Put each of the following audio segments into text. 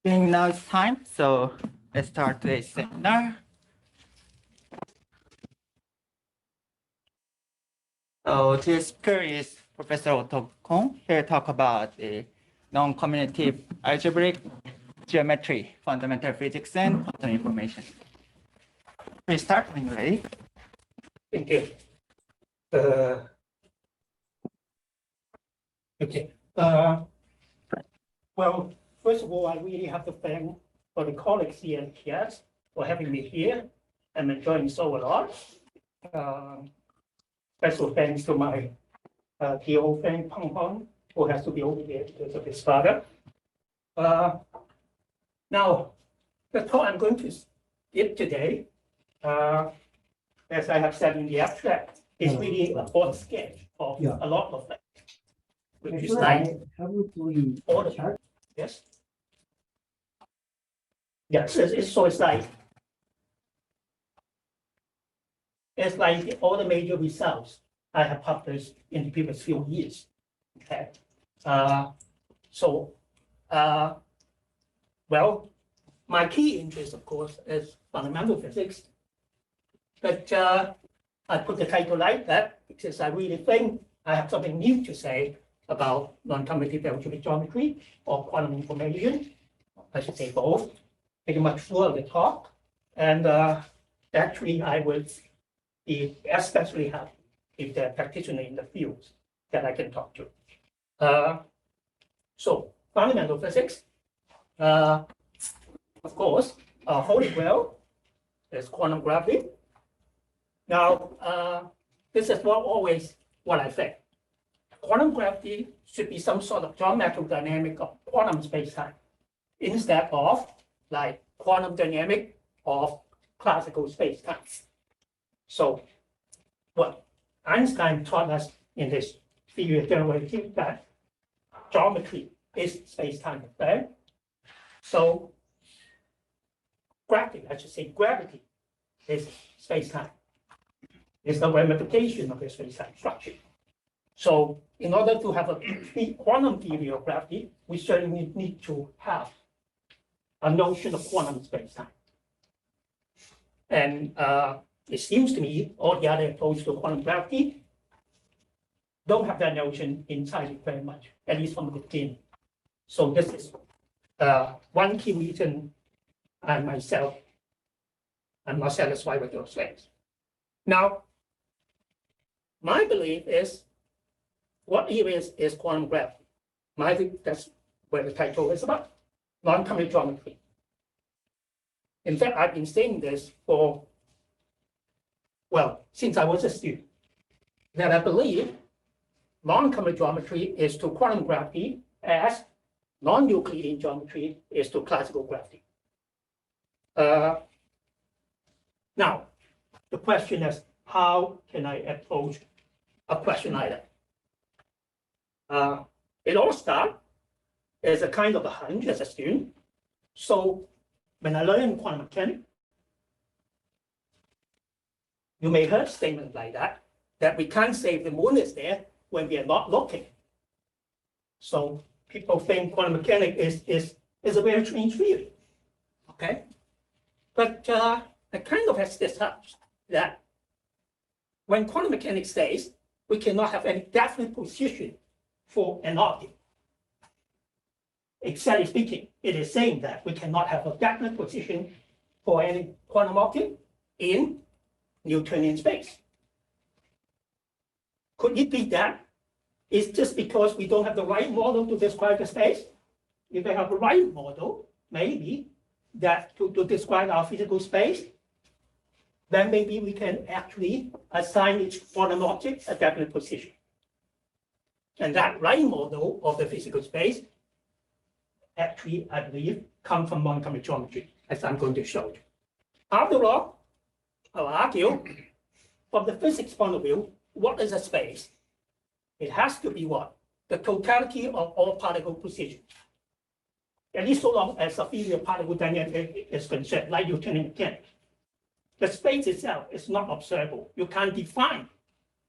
Being now it's time, so let's start today's seminar. So today's speaker is Professor Otto Kong, here to talk about the non-commutative algebraic geometry, fundamental physics, and quantum information. Please start when you're ready. Thank you. Okay. Well, first of all, I really have to thank all the colleagues here and peers for having me here. I'm enjoying so a lot. Special thanks to my TO friend Peng Hong, who has to be over there because of his father. Now, the talk I'm going to give today, as I have said in the abstract, is really a broad sketch of a lot of things. Which is like all the chart. Yes. Yes, so it's like all the major results I have published in the previous few years. Okay. Well, my key interest, of course, is fundamental physics. But I put the title like that because I really think I have something new to say about non-commutative algebraic geometry or quantum information. I should say both, pretty much throughout the talk. And actually, I would be especially happy if there are practitioners in the fields that I can talk to. So, fundamental physics, of course, holy grail is quantum gravity. Now, this is always what I think. Quantum gravity should be some sort of geometrical dynamic of quantum spacetime instead of like quantum dynamic of classical spacetime. So, what Einstein taught us in this theory of general relativity that geometry is spacetime affair. So, gravity, I should say gravity is spacetime. It's the ramification of the spacetime structure. So in order to have a quantum theory of gravity, we certainly need to have a notion of quantum spacetime. And it seems to me all the other approaches to quantum gravity don't have that notion inside it very much, at least from the beginning. So this is one key reason I myself am not satisfied with those things. Now, my belief is what is quantum gravity? I think that's where the title is about, non-commutative geometry. In fact, I've been saying this for, well, since I was a student, that I believe non-commutative geometry is to quantum gravity as non-Euclidean geometry is to classical gravity. Now, the question is, how can I approach a question like that? It all starts as a kind of a hunch as a student. So when I learned quantum mechanics, you may hear statements like that we can't say the moon is there when we are not looking. So people think quantum mechanics is a very strange theory. Okay? But I kind of has this hunch that when quantum mechanics says we cannot have any definite position for an object. Exactly speaking, it is saying that we cannot have a definite position for any quantum object in Newtonian space. Could it be that it's just because we don't have the right model to describe the space? If we have the right model, maybe that to describe our physical space, then maybe we can actually assign each quantum object a definite position. And that right model of the physical space actually, I believe, comes from non-commutative geometry, as I'm going to show you. After all, I'll argue, from the physics point of view, what is a space? It has to be what? The totality of all particle positions. At least so long as the theory of particle dynamics is concerned, like Newtonian mechanics. The space itself is not observable. You can't define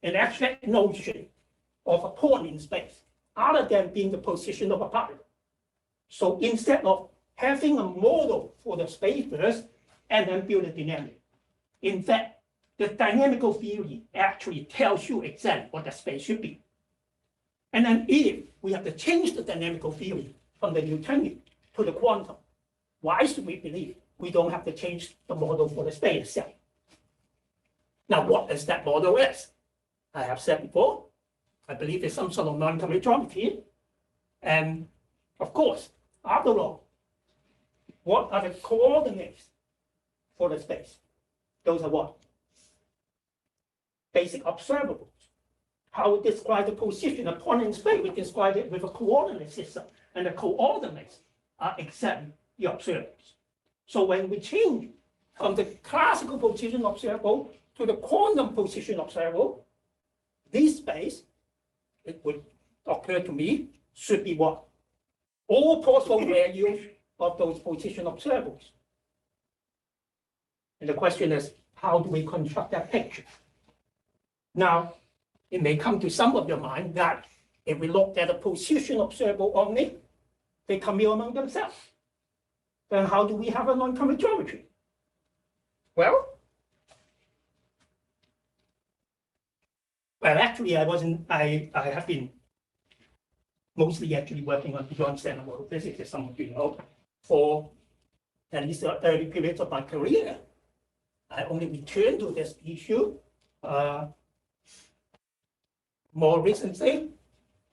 an abstract notion of a point in space, other than being the position of a particle. So instead of having a model for the space first and then build a dynamic. In fact, the dynamical theory actually tells you exactly what the space should be. And then if we have to change the dynamical theory from the Newtonian to the quantum, why should we believe we don't have to change the model for the space itself? Now, what is that model is? I have said before, I believe it's some sort of non-commutative geometry. And of course, after all, what are the coordinates for the space? Those are what? Basic observables. How we describe the position of a point in space, we describe it with a coordinate system. And the coordinates are exactly the observables. So when we change from the classical position observable to the quantum position observable, this space, it would occur to me, should be what? All possible values of those position observables. And the question is, how do we construct that picture? Now, it may come to some of your mind that if we look at a position observable only, they commute among themselves. Then how do we have a non-commutative geometry? Well, actually, I have been mostly actually working on beyond standard model physics, as some of you know, for at least the early periods of my career. I only returned to this issue more recently,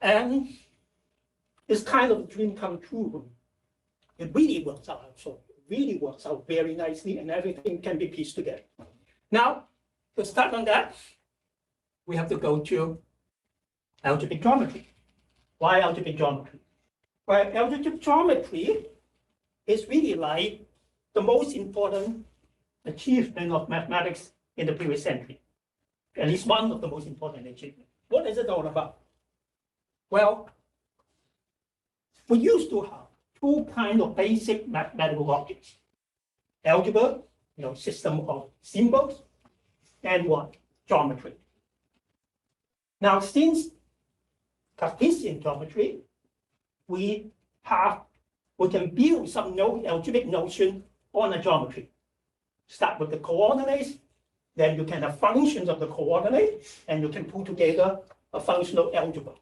and it's kind of a dream come true. It really works out. So it really works out very nicely, and everything can be pieced together. Now, to start on that, we have to go to algebraic geometry. Why algebraic geometry? Well, algebraic geometry is really like the most important achievement of mathematics in the previous century. At least one of the most important achievements. What is it all about? Well, we used to have two kinds of basic mathematical objects. Algebra, system of symbols, and what? Geometry. Now, since Cartesian geometry, we can build some algebraic notion on a geometry. Start with the coordinates, then you can have functions of the coordinates, and you can put together a functional algebra.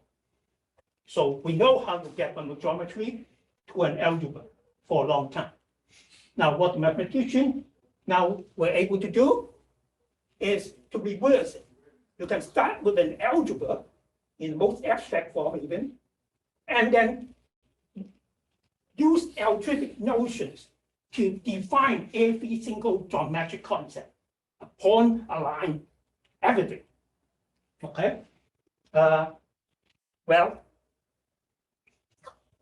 So we know how to get from the geometry to an algebra for a long time. Now, what the mathematician now we're able to do is to reverse it. You can start with an algebra in the most abstract form even, and then use algebraic notions to define every single geometric concept, a point, a line, everything. Okay? Well,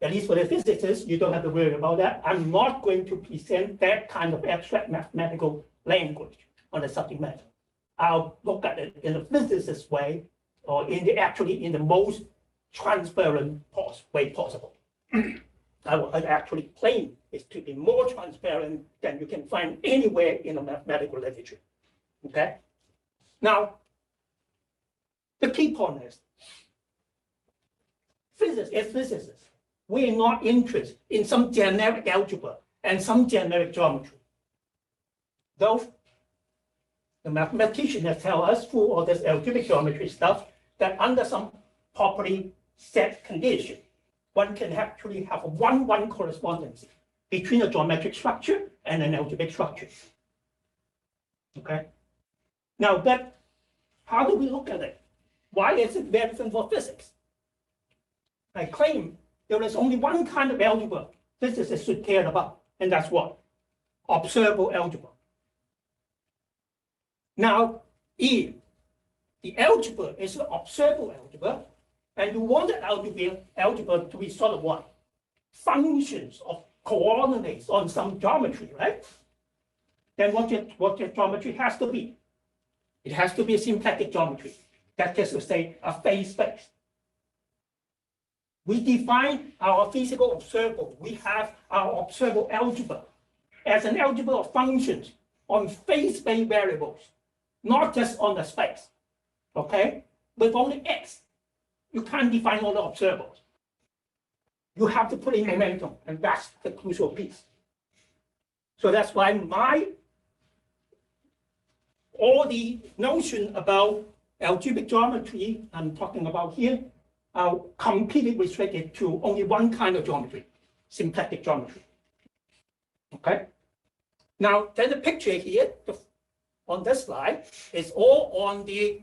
at least for the physicists, you don't have to worry about that. I'm not going to present that kind of abstract mathematical language on the subject matter. I'll look at it in a physicist way, or actually in the most transparent way possible. I will actually claim it to be more transparent than you can find anywhere in the mathematical literature. Okay? Now, the key point is, physicists, we're not interested in some generic algebra and some generic geometry. Though the mathematician has told us through all this algebraic geometry stuff that under some properly set condition, one can actually have a one-one correspondence between a geometric structure and an algebraic structure. Okay? Now, but how do we look at it? Why is it relevant for physics? I claim there is only one kind of algebra physicists should care about, and that's what? Observable algebra. Now, if the algebra is an observable algebra, and you want the algebra to be sort of what? Functions of coordinates on some geometry, right? Then what your geometry has to be? It has to be a symplectic geometry. That is to say, a phase space. We define our physical observable. We have our observable algebra as an algebra of functions on phase space variables, not just on the space. Okay? With only x, you can't define all the observables. You have to put in momentum, and that's the crucial piece. So that's why all the notion about algebraic geometry I'm talking about here are completely restricted to only one kind of geometry, symplectic geometry. Okay. Now, then the picture here on this slide is all on the,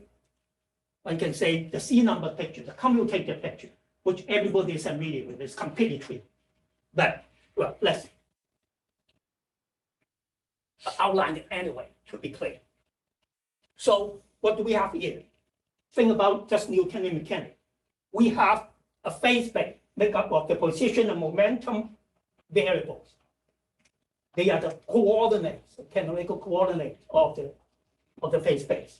one can say, the C number picture, the commutative picture, which everybody is familiar with. It's completely true. But, well, let's outline it anyway to be clear. So, what do we have here? Think about just Newtonian mechanics. We have a phase space made up of the position and momentum variables. They are the coordinates, the canonical coordinates of the phase space.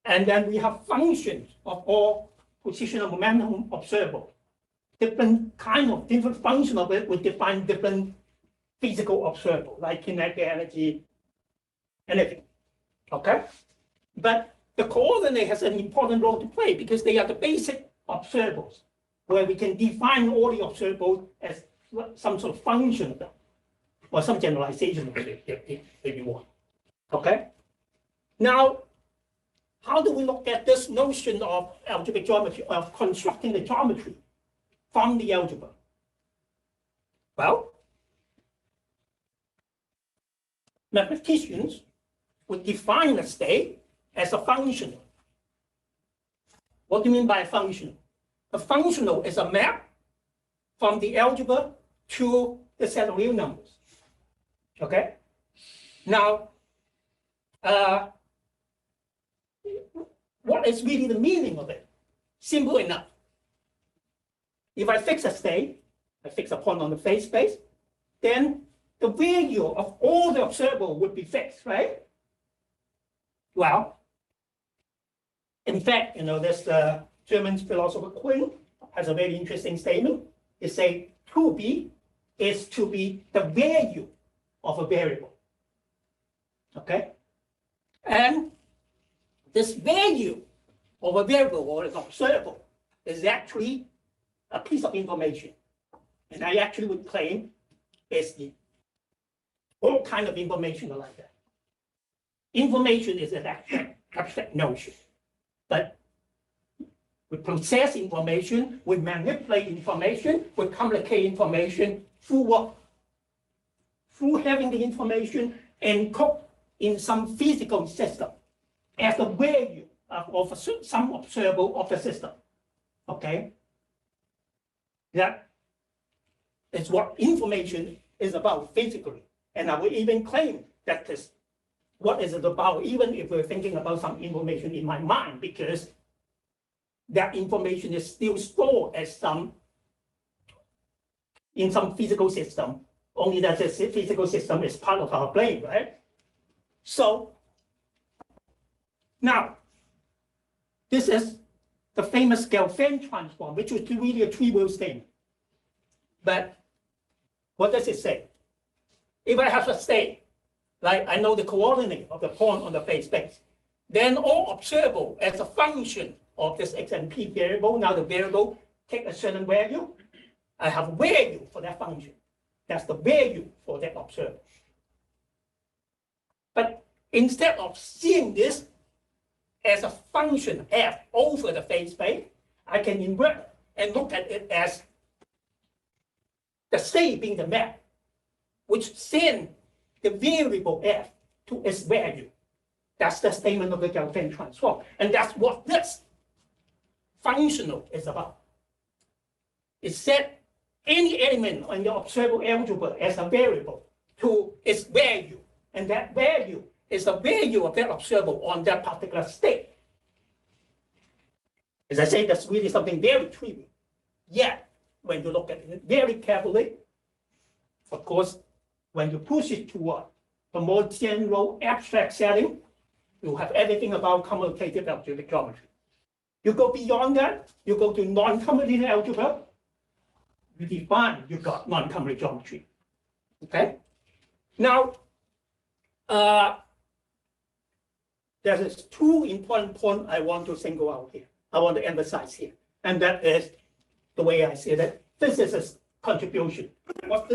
And then we have functions of all position and momentum observable. Different function of it will define different physical observable, like kinetic energy, anything. Okay? But the coordinate has an important role to play because they are the basic observables, where we can define all the observables as some sort of function of them, or some generalization of it, if you want. Okay? Now, how do we look at this notion of algebraic geometry, of constructing the geometry from the algebra? Well, mathematicians would define a state as a functional. What do you mean by a functional? A functional is a map from the algebra to the set of real numbers. Okay? Now, what is really the meaning of it? Simple enough. If I fix a state, I fix a point on the phase space, then the value of all the observable would be fixed, right? Well, in fact, this German philosopher Quinn has a very interesting statement. He says, to be is to be the value of a variable. Okay? And this value of a variable or an observable is actually a piece of information. And I actually would claim it's all kind of information like that. Information is an abstract notion. But we process information, we manipulate information, we communicate information through what? Through having the information encoded in some physical system as the value of some observable of the system. Okay? That is what information is about physically. And I would even claim that is what is it about, even if we're thinking about some information in my mind, because that information is still stored as in some physical system, only that the physical system is part of our brain, right? So now, this is the famous Gelfand transform, which is really a trivial statement. But what does it say? If I have a state, like I know the coordinate of the point on the phase space, then all observable as a function of this x and p variable. Now the variable take a certain value. I have a value for that function. That's the value for that observable. But instead of seeing this as a function f over the phase space, I can invert and look at it as the state being the map, which sends the variable f to its value. That's the statement of the Gelfand transform. And that's what this functional is about. It set any element in the observable algebra as a variable to its value. And that value is the value of that observable on that particular state. As I say, that's really something very trivial. Yet, when you look at it very carefully, of course, when you push it toward the more general abstract setting, you have everything about commutative algebraic geometry. You go beyond that, you go to non-commutative algebra, you define, you got non-commutative geometry. Okay? Now, there's two important points I want to single out here. I want to emphasize here. And that is the way I see that physicists' contribution. What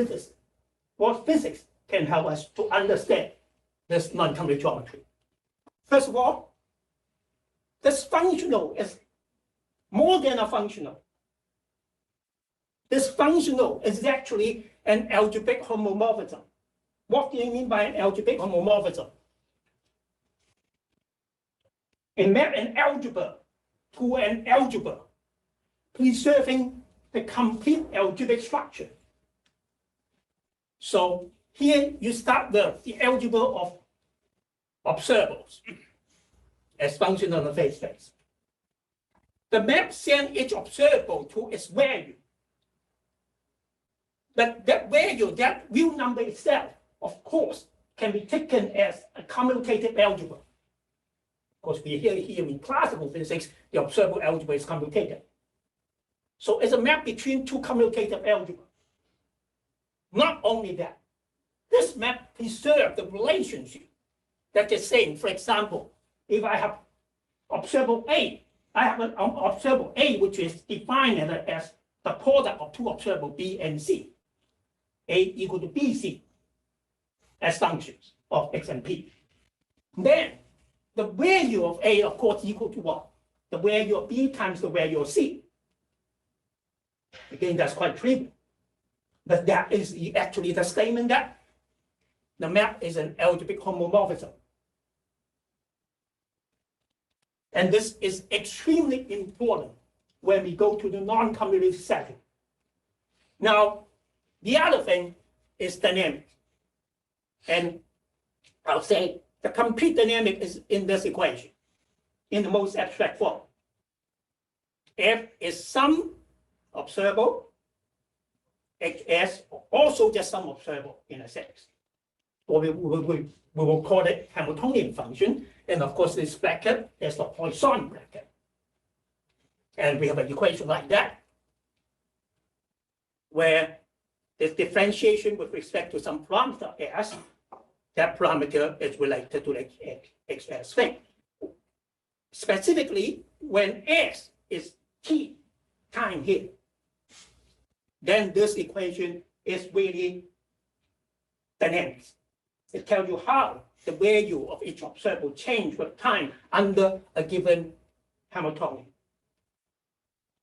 physics can help us to understand this non-commutative geometry. First of all, this functional is more than a functional. This functional is actually an algebraic homomorphism. What do you mean by an algebraic homomorphism? It maps an algebra to an algebra, preserving the complete algebraic structure. So here you start with the algebra of observables as function on the phase space. The map sends each observable to its value. But that value, that real number itself, of course, can be taken as a commutative algebra. Of course, we hear here in classical physics, the observable algebra is commutative. So it's a map between two commutative algebras. Not only that, this map preserves the relationship that is saying, for example, if I have observable A, I have an observable A which is defined as the product of two observable B and C. A equal to BC as functions of X and P. Then the value of A, of course, equal to what? The value of B times the value of C. Again, that's quite trivial. But that is actually the statement that the map is an algebraic homomorphism. And this is extremely important when we go to the non-commutative setting. Now, the other thing is dynamics. And I'll say the complete dynamic is in this equation, in the most abstract form. F is some observable, HS also just some observable in a sense. Or we will call it Hamiltonian function. And of course, this bracket is the Poisson bracket. And we have an equation like that, where this differentiation with respect to some parameter S, that parameter is related to the XS thing. Specifically, when S is t time here, then this equation is really dynamic. It tells you how the value of each observable change with time under a given Hamiltonian.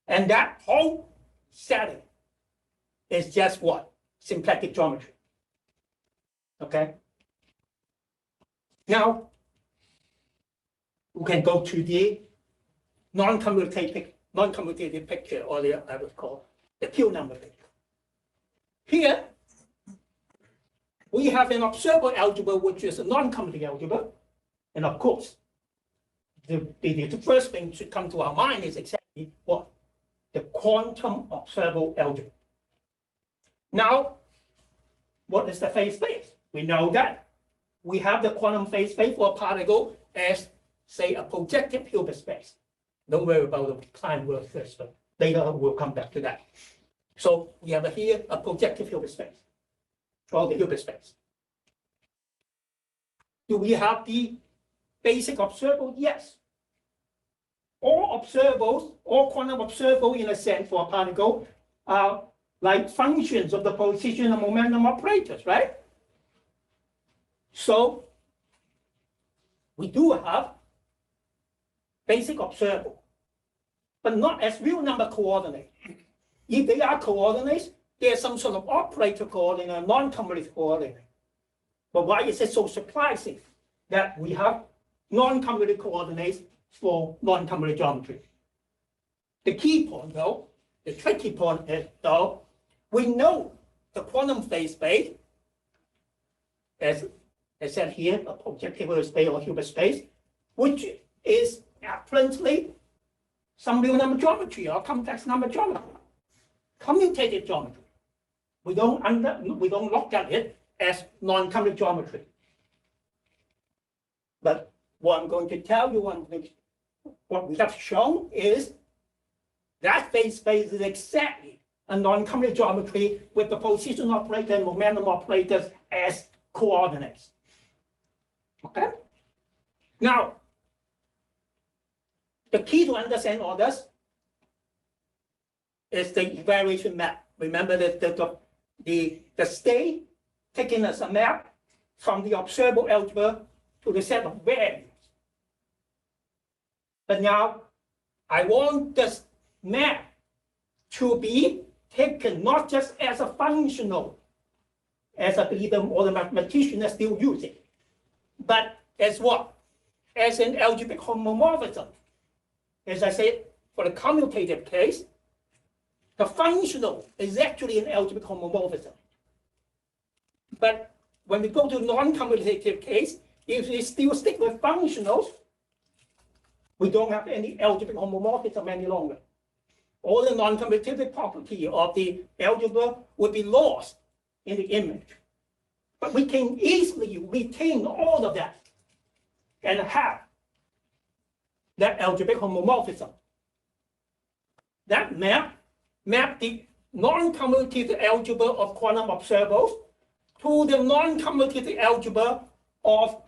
And that whole setting is just what? Symplectic geometry. Okay? Now, we can go to the non-commutative picture, or I would call the pure number picture. Here, we have an observable algebra, which is a non-commutative algebra. And of course, the first thing to come to our mind is exactly what? The quantum observable algebra. Now, what is the phase space? We know that we have the quantum phase space for a particle as, say, a projective Hilbert space. Don't worry about the time word first, but later we'll come back to that. So we have here a projective Hilbert space, or the Hilbert space. Do we have the basic observable? Yes. All observables, all quantum observable in a sense for a particle are like functions of the position and momentum operators, right? So we do have basic observable, but not as real number coordinates. If they are coordinates, there's some sort of operator coordinate, non-commutative coordinate. But why is it so surprising that we have non-commutative coordinates for non-commutative geometry? The key point, though, the tricky point is, though, we know the quantum phase space, as I said here, a projective Hilbert space or Hilbert space, which is apparently some real number geometry or complex number geometry, commutative geometry. We don't look at it as non-commutative geometry. But what I'm going to tell you, what we have shown is that phase space is exactly a non-commutative geometry with the position operator and momentum operators as coordinates. Okay? Now, the key to understand all this is the evaluation map. Remember that the state taken as a map from the observable algebra to the set of values. But now I want this map to be taken not just as a functional, as I believe all the mathematicians are still using, but as what? As an algebraic homomorphism. As I said, for the commutative case, the functional is actually an algebraic homomorphism. But when we go to non-commutative case, if we still stick with functionals, we don't have any algebraic homomorphism any longer. All the non-commutative property of the algebra would be lost in the image. But we can easily retain all of that and have that algebraic homomorphism. That map the non-commutative algebra of quantum observables to the non-commutative algebra of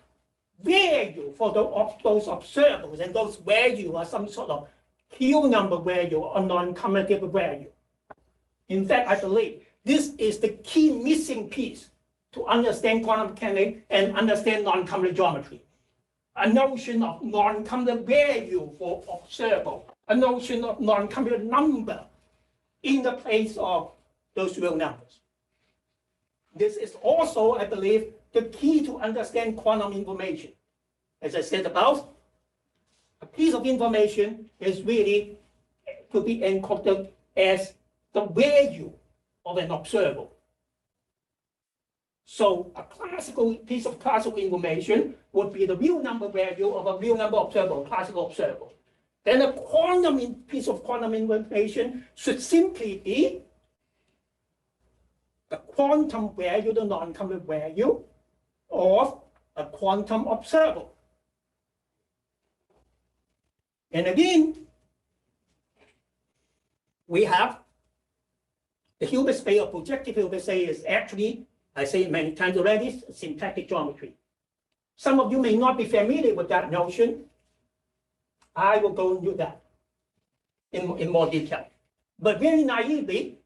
value for those observables, and those values are some sort of Q number value or non-commutative value. In fact, I believe this is the key missing piece to understand quantum mechanics and understand non-commutative geometry. A notion of non-commutative value for observable, a notion of non-commutative number in the place of those real numbers. This is also, I believe, the key to understand quantum information. As I said above, a piece of information is really to be encoded as the value of an observable. So a classical piece of classical information would be the real number value of a real number observable, classical observable. Then a piece of quantum information should simply be the quantum value, the non-commutative value of a quantum observable. And again, we have the Hilbert space or projective Hilbert space is actually, I say it many times already, symplectic geometry. Some of you may not be familiar with that notion. I will go into that in more detail. But very naively,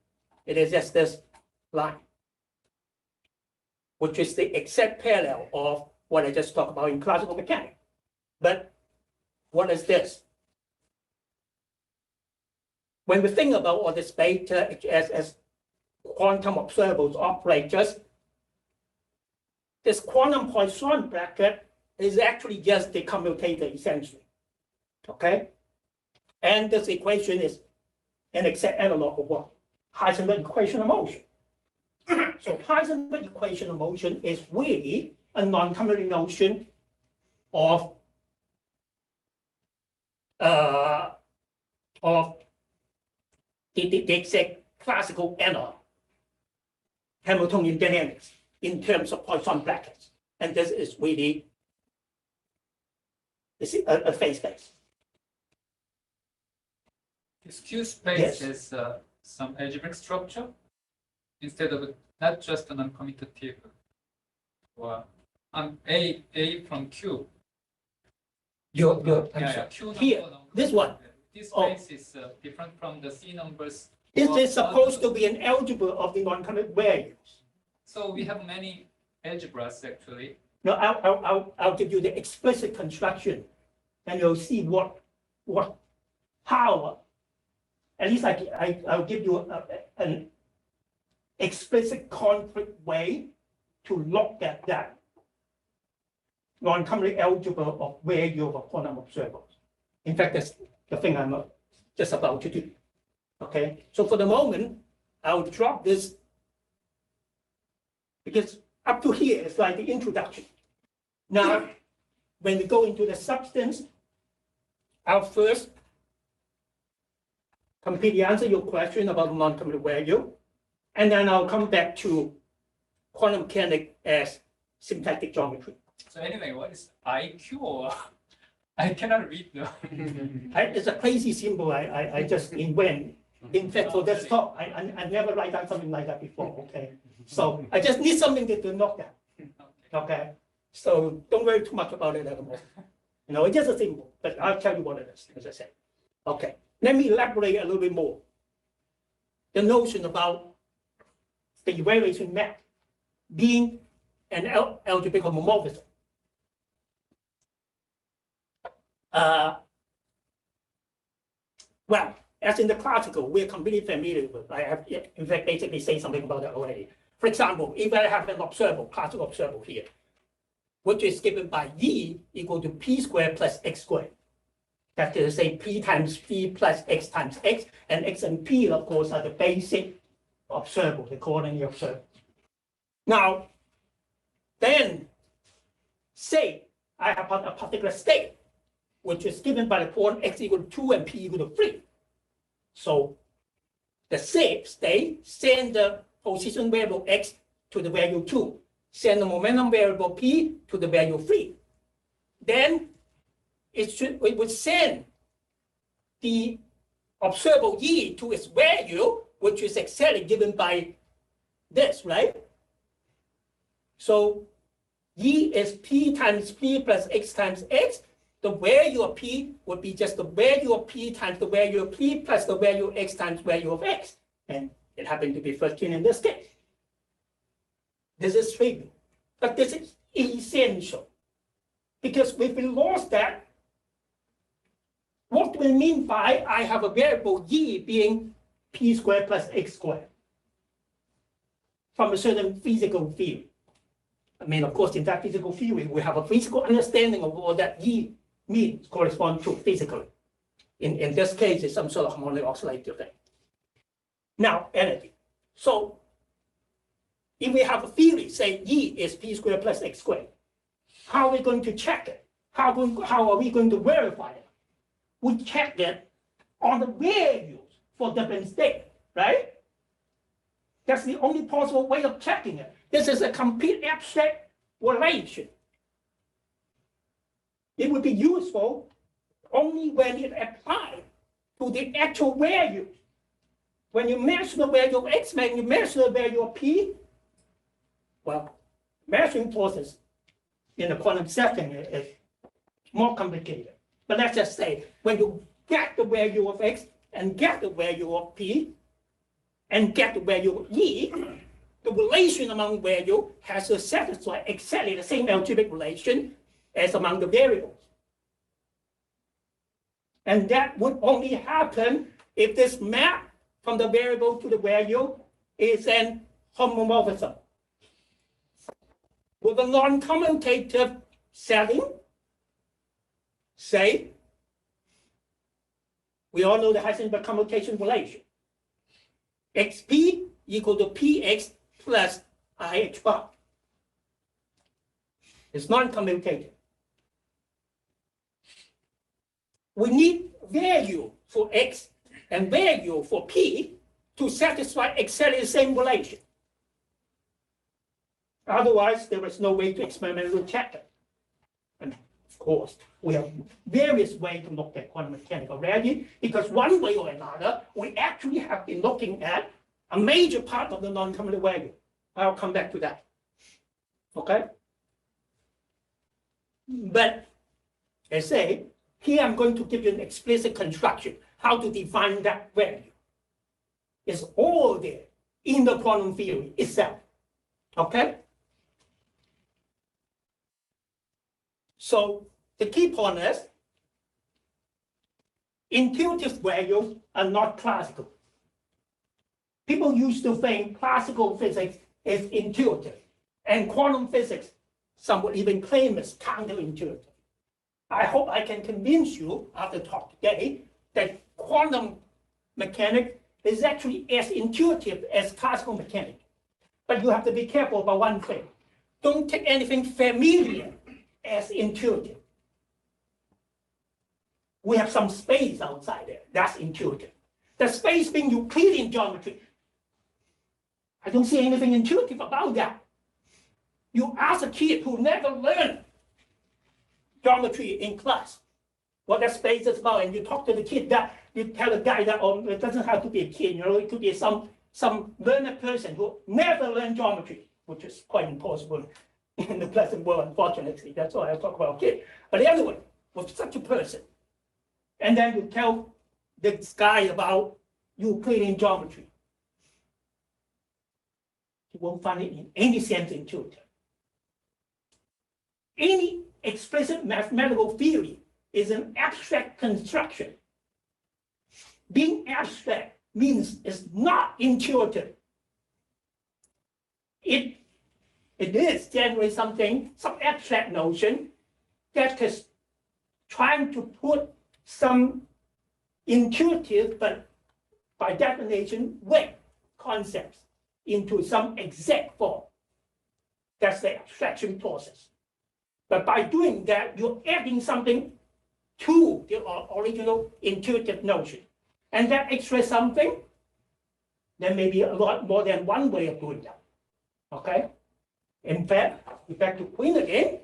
it is just this line, which is the exact parallel of what I just talked about in classical mechanics. But what is this? When we think about all this data as quantum observables operators, this quantum Poisson bracket is actually just the commutator essentially. Okay? And this equation is an exact analog of what? Heisenberg equation of motion. So Heisenberg equation of motion is really a non-commutative notion of the exact classical analog, Hamiltonian dynamics, in terms of Poisson brackets. And this is really a phase space. This Q space Yes. is some algebraic structure instead of not just a non-commutative or A from Q. Q Here, number. this one. This Oh. space is different from the C numbers. This or is supposed other- to be an algebra of the non-commutative values. So we have many algebras actually. Now, I'll give you the explicit construction, and you'll see how, at least I'll give you an explicit concrete way to look at that non-commutative algebra of value of a quantum observables. In fact, that's the thing I'm just about to do. Okay, so for the moment, I'll drop this because up to here is like the introduction. Now, when we go into the substance, I'll first completely answer your question about non-commutative value, and then I'll come back to quantum mechanics as symplectic geometry. So anyway, what is IQ? Or I cannot read the. It's a crazy symbol I just invent. In fact, for this talk, I never write down something like that before, okay? So I just need something to knock down, okay? So don't worry too much about it at the moment. You know, it's just a symbol, but I'll tell you what it is, as I said. Okay, let me elaborate a little bit more. The notion about the evaluation map being an algebraic homomorphism. Well, as in the classical, we're completely familiar with. I have, in fact, basically say something about that already. For example, if I have an observable, classical observable here, which is given by E equal to P squared plus X squared. That is to say P times P plus X times X, and X and P, of course, are the basic observable, the coordinate observable. Now, then, say I have a particular state, which is given by the coordinate X equal to 2 and P equal to 3. So the state send the position variable X to the value 2, send the momentum variable P to the value 3. Then it would send the observable E to its value, which is exactly given by this, right? So E is P times P plus X times X. The value of P would be just the value of P times the value of P plus the value of X times value of X. And it happened to be 13 in this case. This is trivial, but this is essential. Because if we lost that, what do we mean by I have a variable E being P squared plus X squared from a certain physical field? I mean, of course, in that physical field, we have a physical understanding of what that E means, corresponds to physically. In this case, it's some sort of harmonic oscillator thing. Now, energy. So, if we have a theory, say E is P squared plus X squared, how are we going to check it? How are we going to verify it? We check it on the values for different states, right? That's the only possible way of checking it. This is a complete abstract relation. It would be useful only when it applies to the actual values. When you measure the value of X, when you measure the value of P, well, measuring forces in the quantum setting is more complicated. But let's just say, when you get the value of X and get the value of P and get the value of E, the relation among values has to satisfy exactly the same algebraic relation as among the variables. And that would only happen if this map from the variable to the value is an homomorphism. With a non-commutative setting, say, we all know the Heisenberg commutation relation. XP equal to PX plus IH bar. It's non-commutative. We need value for X and value for P to satisfy exactly the same relation. Otherwise, there is no way to experimentally check it. And of course, we have various ways to look at quantum mechanical reality, because one way or another, we actually have been looking at a major part of the non-commutative value. I'll come back to that. Okay? But I say, here I'm going to give you an explicit construction, how to define that value. It's all there in the quantum theory itself. Okay? So the key point is, intuitive values are not classical. People used to think classical physics is intuitive, and quantum physics, some would even claim is counterintuitive. I hope I can convince you after talk today that quantum mechanics is actually as intuitive as classical mechanics. But you have to be careful about one thing. Don't take anything familiar as intuitive. We have some space outside there. That's intuitive. The space being Euclidean geometry. I don't see anything intuitive about that. You ask a kid who never learned geometry in class what that space is about, and you talk to the kid that, you tell the guy that, oh, it doesn't have to be a kid, you know, it could be some learned person who never learned geometry, which is quite impossible in the present world, unfortunately. That's why I talk about kids. But anyway, with such a person, and then you tell this guy about Euclidean geometry, he won't find it in any sense intuitive. any explicit mathematical theory is an abstract construction. Being abstract means it's not intuitive. It is generally some abstract notion that is trying to put some intuitive, but by definition, weak concepts into some exact form. That's the abstraction process. But by doing that, you're adding something to the original intuitive notion. And that extra something, there may be a lot more than one way of doing that. Okay? In fact, back to Quinn again,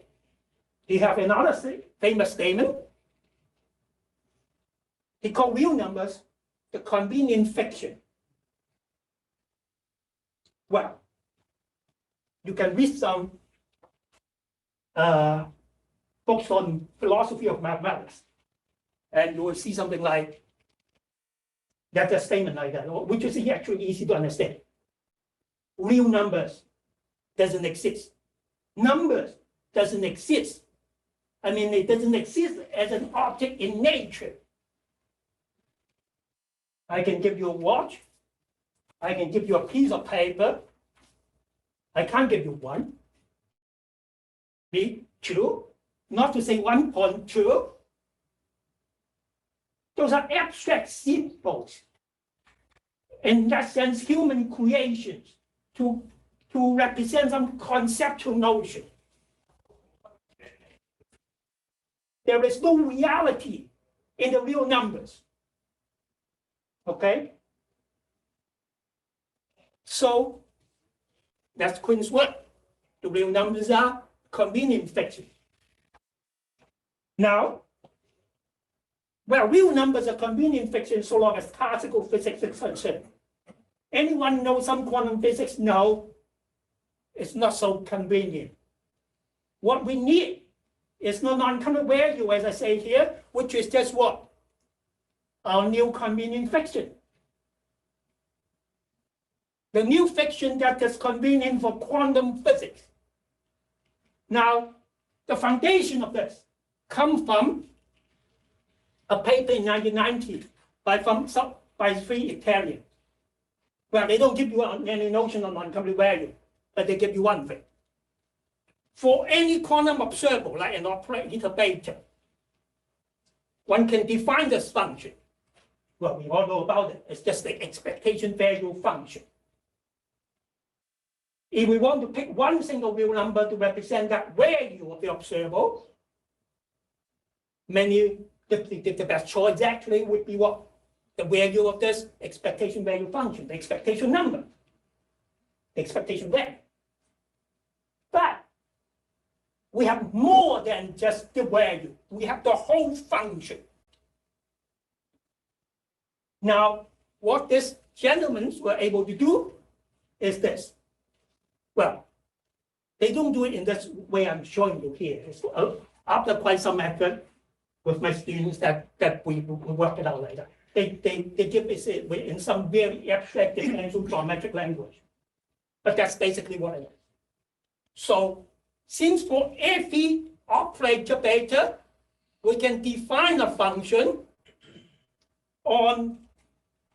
he have another famous statement. He called real numbers the convenient fiction. Well, you can read some books on philosophy of mathematics, and you will see something like that's a statement like that, which is actually easy to understand. Real numbers doesn't exist. Numbers doesn't exist. I mean, it doesn't exist as an object in nature. I can give you a watch. I can give you a piece of paper. I can't give you 1, 3, 2, not to say 1.2. Those are abstract symbols. In that sense, human creations to represent some conceptual notion. There is no reality in the real numbers. Okay? So that's Quinn's work. The real numbers are convenient fiction. Now, well, real numbers are convenient fiction so long as classical physics is concerned. Anyone know some quantum physics? No, it's not so convenient. What we need is no non-commutative value, as I say here, which is just what? Our new convenient fiction. The new fiction that is convenient for quantum physics. Now, the foundation of this comes from a paper in 1990 by 3 Italians. Well, they don't give you any notion of non-commutative value, but they give you one thing. For any quantum observable, like an operator beta, one can define this function. Well, we all know about it. It's just the expectation value function. If we want to pick one single real number to represent that value of the observable, the best choice actually would be what? The value of this expectation value function, the expectation number, the expectation value. But we have more than just the value. We have the whole function. Now, what these gentlemen were able to do is this. Well, they don't do it in this way I'm showing you here. It's, after quite some effort with my students that we worked it out later. They give it in some very abstract differential geometric language. But that's basically what it is. So since for every operator beta, we can define a function on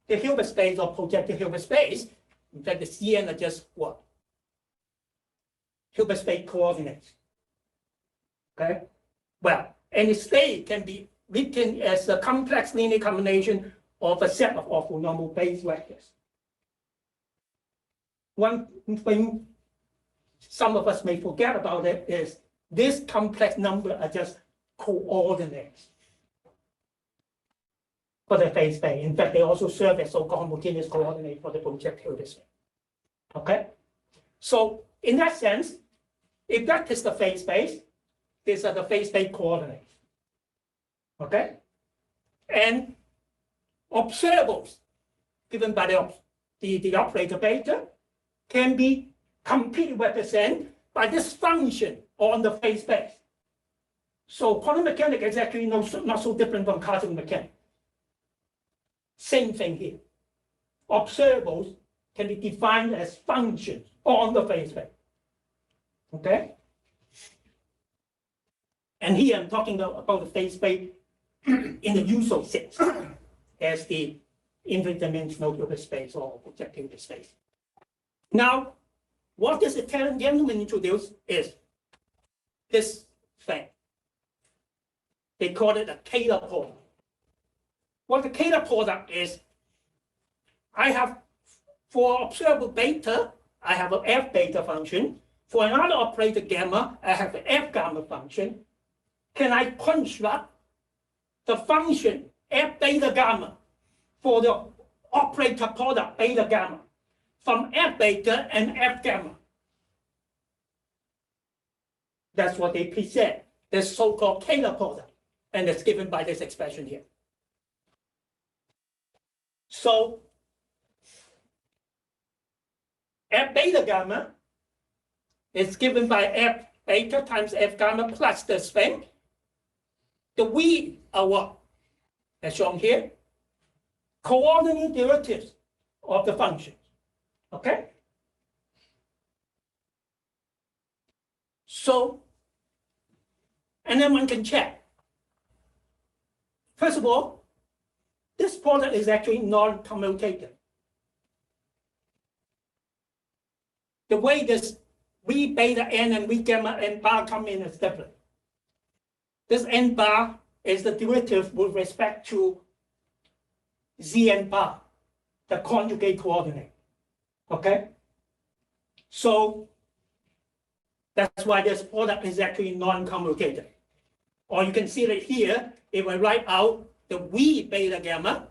the Hilbert space or projective Hilbert space. In fact, the Cn are just what? Hilbert space coordinates. Okay? Well, any state can be written as a complex linear combination of a set of orthonormal base vectors. One thing some of us may forget about it is this complex number are just coordinates for the phase space. In fact, they also serve as so-called homogeneous coordinate for the projective space. Okay? So in that sense, if that is the phase space, these are the phase space coordinates. Okay? And observables given by the operator beta can be completely represented by this function on the phase space. So quantum mechanics is actually not so different from classical mechanics. Same thing here. Observables can be defined as functions on the phase space. Okay? And here I'm talking about the phase space in the usual sense as the infinite dimensional Hilbert space or projective Hilbert space. Now, what this Italian gentleman introduced is this thing. They call it a Taylor product. What the Taylor product is, I have, for observable beta, I have an f beta function. For another operator gamma, I have an f gamma function. Can I construct the function f beta gamma for the operator product beta gamma from f beta and f gamma? That's what they present, this so-called Taylor product, and it's given by this expression here. So f beta gamma is given by f beta times f gamma plus this thing. The v are what? As shown here, coordinate derivatives of the functions. Okay? So, and then one can check. First of all, this product is actually non-commutative. The way this v beta n and v gamma n bar come in is different. This n bar is the derivative with respect to z n bar, the conjugate coordinate. Okay? So that's why this product is actually non-commutative. Or you can see that here, if I write out the v beta gamma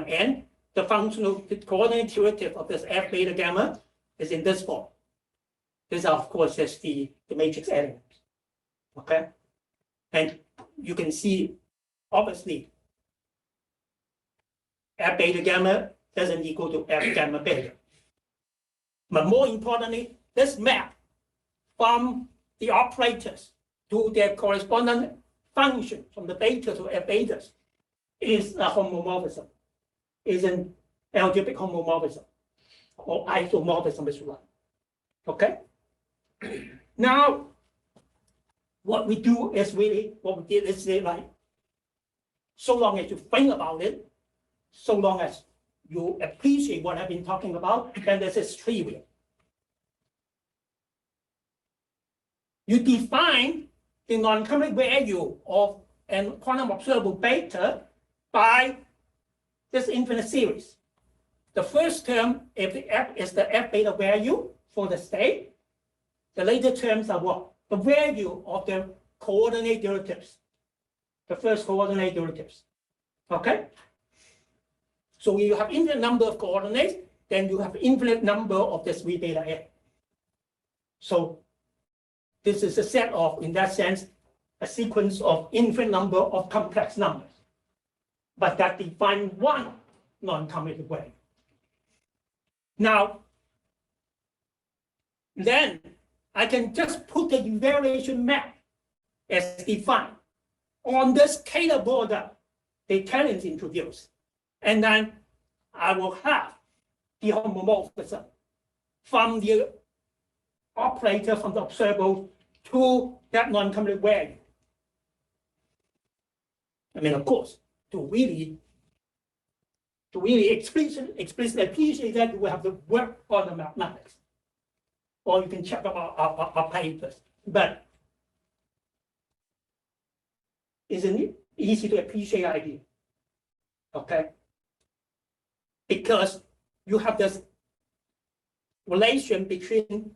n, the functional coordinate derivative of this f beta gamma is in this form. This, of course, is the matrix elements. Okay? And you can see, obviously, f beta gamma doesn't equal to f gamma beta. But more importantly, this map from the operators to their corresponding function from the beta to f betas is a homomorphism, is an algebraic homomorphism, or isomorphism as well. Okay? Now, what we do is really, what we did is say, like, so long as you think about it, so long as you appreciate what I've been talking about, then this is trivial. You define the non-common value of a quantum observable beta by this infinite series. The first term, if the f is the f beta value for the state, the later terms are what? The value of the coordinate derivatives, the first coordinate derivatives. Okay? So you have infinite number of coordinates, then you have infinite number of this v beta n. So this is a set of, in that sense, a sequence of infinite number of complex numbers, but that define one non-commutative value. Now, then I can just put the evaluation map as defined on this Taylor border the Italians introduced. And then I will have the homomorphism from the operator, from the observable to that non-commutative value. I mean, of course, to really explicitly appreciate that, you will have to work on the mathematics. Or you can check out our papers. But isn't it easy to appreciate the idea? Okay? Because you have this relation between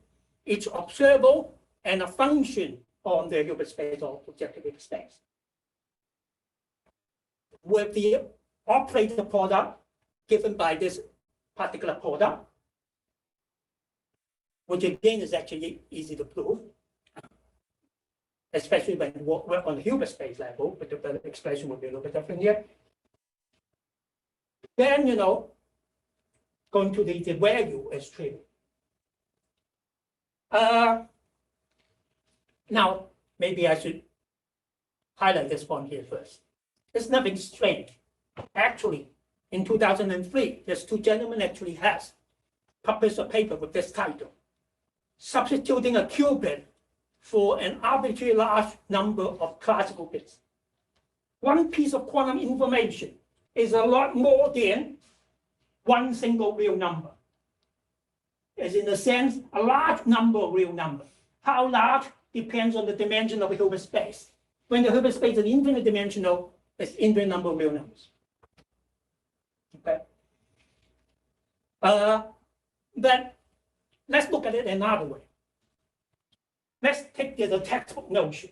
each observable and a function on the Hilbert space or projective Hilbert space. With the operator product given by this particular product, which again is actually easy to prove, especially when you work on the Hilbert space level, but the expression will be a little bit different here. Then, you know, going to the value is trivial. Now, maybe I should highlight this one here first. There's nothing strange. Actually, in 2003, this two gentlemen actually has published a paper with this title, substituting a qubit for an arbitrarily large number of classical bits. One piece of quantum information is a lot more than one single real number. As in a sense, a large number of real numbers. How large depends on the dimension of a Hilbert space. When the Hilbert space is infinite dimensional, it's infinite number of real numbers. Okay. But let's look at it another way. Let's take the textbook notion.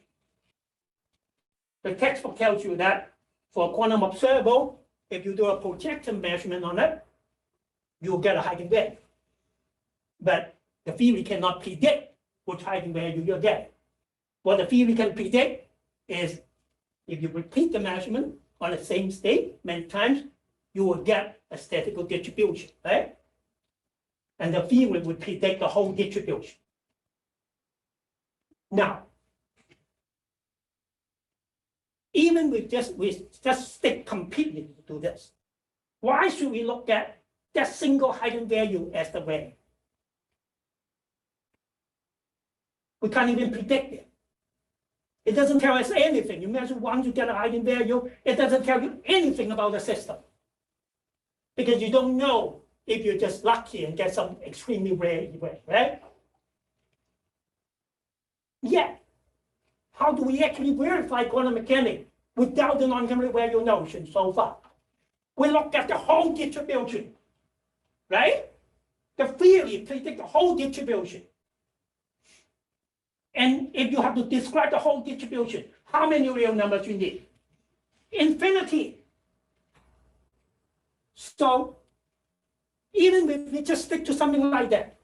The textbook tells you that for a quantum observable, if you do a projection measurement on it, you'll get a eigenvalue. But the theory cannot predict which eigenvalue you'll get. What the theory can predict is if you repeat the measurement on the same state many times, you will get a statistical distribution, right? And the theory would predict the whole distribution. Now, even we just stick completely to this, why should we look at that single eigenvalue as the value? We can't even predict it. It doesn't tell us anything. You measure once, you get an eigenvalue. It doesn't tell you anything about the system. Because you don't know if you're just lucky and get some extremely rare event, right? Yet, how do we actually verify quantum mechanics without the non-commutative value notion so far? We look at the whole distribution, right? The theory predicts the whole distribution. And if you have to describe the whole distribution, how many real numbers you need? Infinity. So even if we just stick to something like that,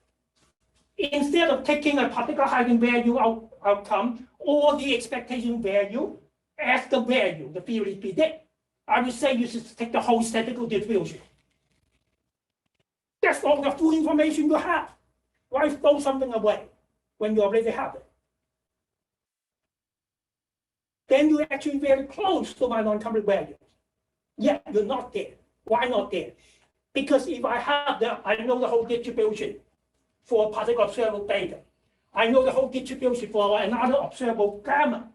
instead of taking a particular eigenvalue outcome or the expectation value as the value the theory predict, I would say you should take the whole statistical distribution. That's all the full information you have. Why throw something away when you already have it? Then you're actually very close to my non-commutative values. Yet you're not there. Why not there? Because if I have I know the whole distribution for a particular observable beta. I know the whole distribution for another observable gamma.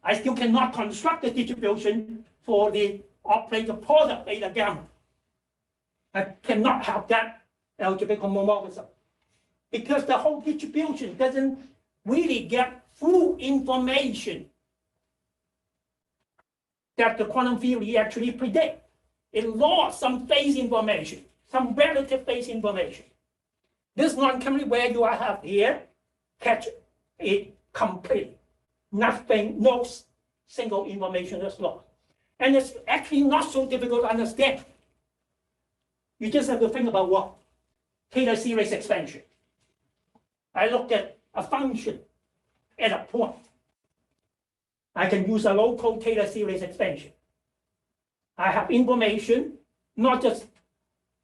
I still cannot construct the distribution for the operator product beta gamma. I cannot have that algebraic homomorphism because the whole distribution doesn't really get full information that the quantum theory actually predicts. It lost some phase information, some relative phase information. This non-commutative value I have here catch it complete. Nothing, no single information is lost. And it's actually not so difficult to understand. You just have to think about what? Taylor series expansion. I look at a function at a point. I can use a local Taylor series expansion. I have information not just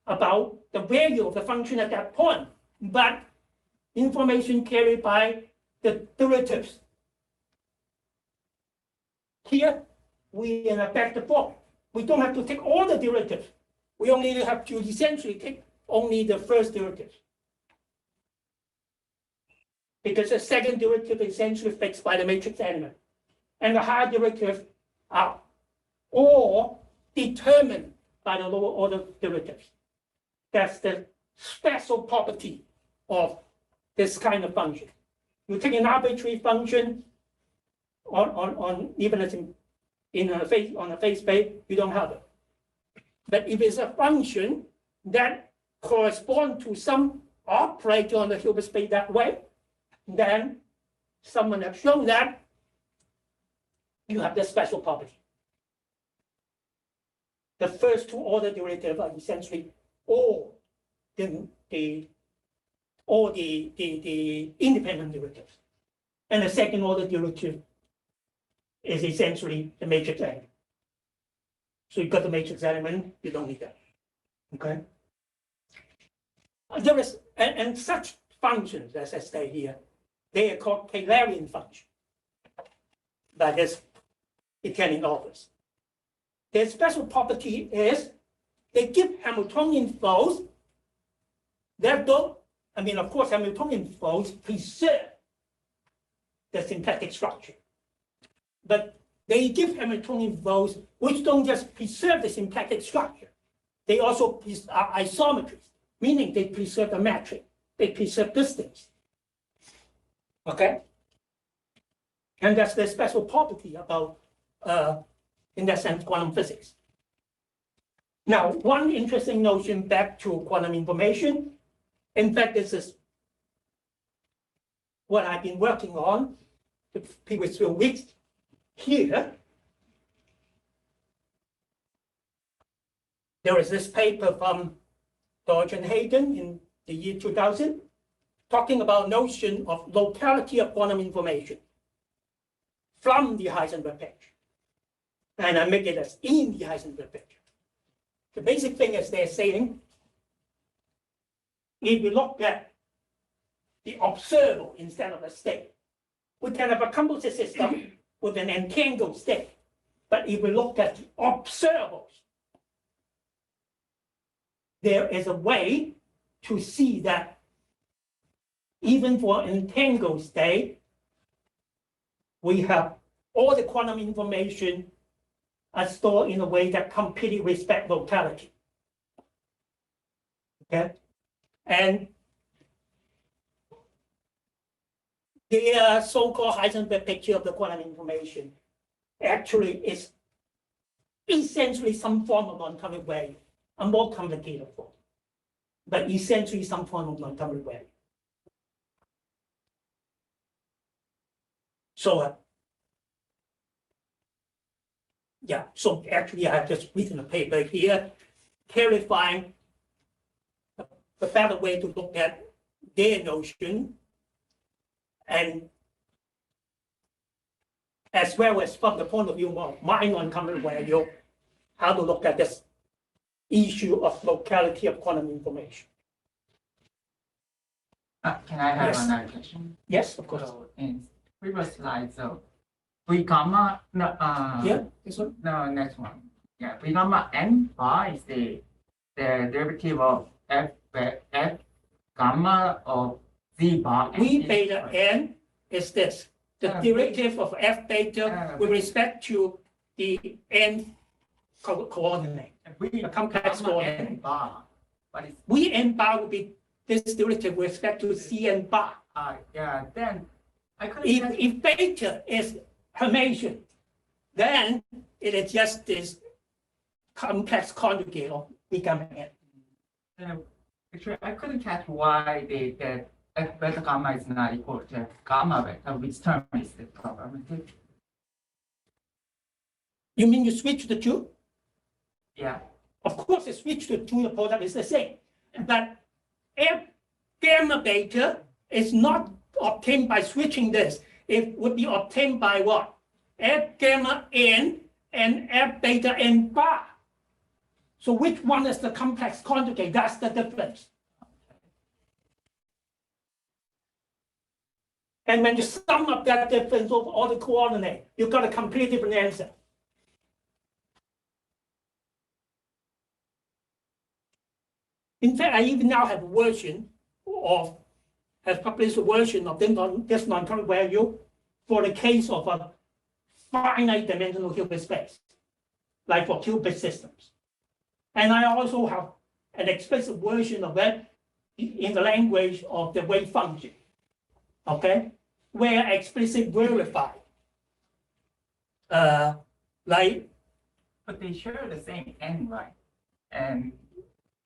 about the value of the function at that point, but information carried by the derivatives. Here, we in a vector form. We don't have to take all the derivatives. We only have to essentially take only the first derivative. Because the second derivative is essentially fixed by the matrix element. And the higher derivatives are all determined by the lower order derivatives. That's the special property of this kind of function. You take an arbitrary function on even as in a phase on a phase space, you don't have it. But if it's a function that corresponds to some operator on the Hilbert space that way, then someone has shown that you have this special property. The first two order derivatives are essentially all the independent derivatives. And the second order derivative is essentially the matrix element. So you've got the matrix element, you don't need that. Okay? There is, and such functions, as I say here, they are called Taylorian functions. That is Italian authors. Their special property is they give Hamiltonian folds that don't, I mean, of course, Hamiltonian folds preserve the symplectic structure. But they give Hamiltonian rows which don't just preserve the symplectic structure. They also are isometries, meaning they preserve the metric, they preserve distance. Okay? And that's the special property about, in that sense, quantum physics. Now, one interesting notion back to quantum information. In fact, this is what I've been working on the previous few weeks. Here, there is this paper from Dodge and Hagen in the year 2000, talking about notion of locality of quantum information from the Heisenberg picture. And I make it as in the Heisenberg picture. The basic thing is they're saying, if we look at the observable instead of a state, we can have a composite system with an entangled state. But if we look at the observables, there is a way to see that even for an entangled state, we have all the quantum information are stored in a way that completely respect locality. Okay? And the so-called Heisenberg picture of the quantum information actually is essentially some form of non-common value, a more complicated form, but essentially some form of non-common value. So, yeah, so actually I have just written a paper here clarifying the better way to look at their notion, and as well as from the point of view of my non-common value, how to look at this issue of locality of quantum information. Can I have Yes. another question? Yes, of course. So in previous slide, so V gamma, no, Yeah, this one. no, next one. Yeah, V gamma n bar is the derivative of f gamma of z bar. n V is- beta n is this, the derivative of f beta with respect to the n coordinate. V a complex gamma coordinate. n bar. What is V n bar will be this derivative with respect to c n bar. yeah? Then I couldn't. If beta is Hermitian, then it is just this complex conjugate of V gamma n. Actually, I couldn't catch why the f beta gamma is not equal to gamma beta. Which term is the probability? You mean you switch the two? Yeah. Of course, the switch to two, the product is the same. But f gamma beta is not obtained by switching this. It would be obtained by what? F gamma n and f beta n bar. So which one is the complex conjugate? That's the difference. And when you sum up that difference over all the coordinates, you got a completely different answer. In fact, I even now have a version of, have published a version of this non-common value for the case of a finite dimensional Hilbert space, like for qubit systems. And I also have an explicit version of it in the language of the wave function, okay, where I explicitly verify, like But they share the same n, right? And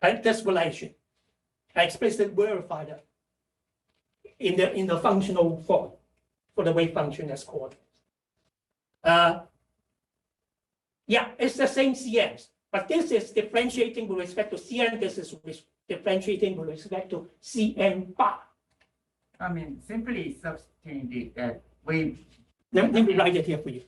this relation. I explicitly verify that in the functional form for the wave function as coordinates. Yeah, it's the same CNs, but this is differentiating with respect to CN. This is differentiating with respect to CN bar. I mean, simply substituting that wave. Let me write it here for you.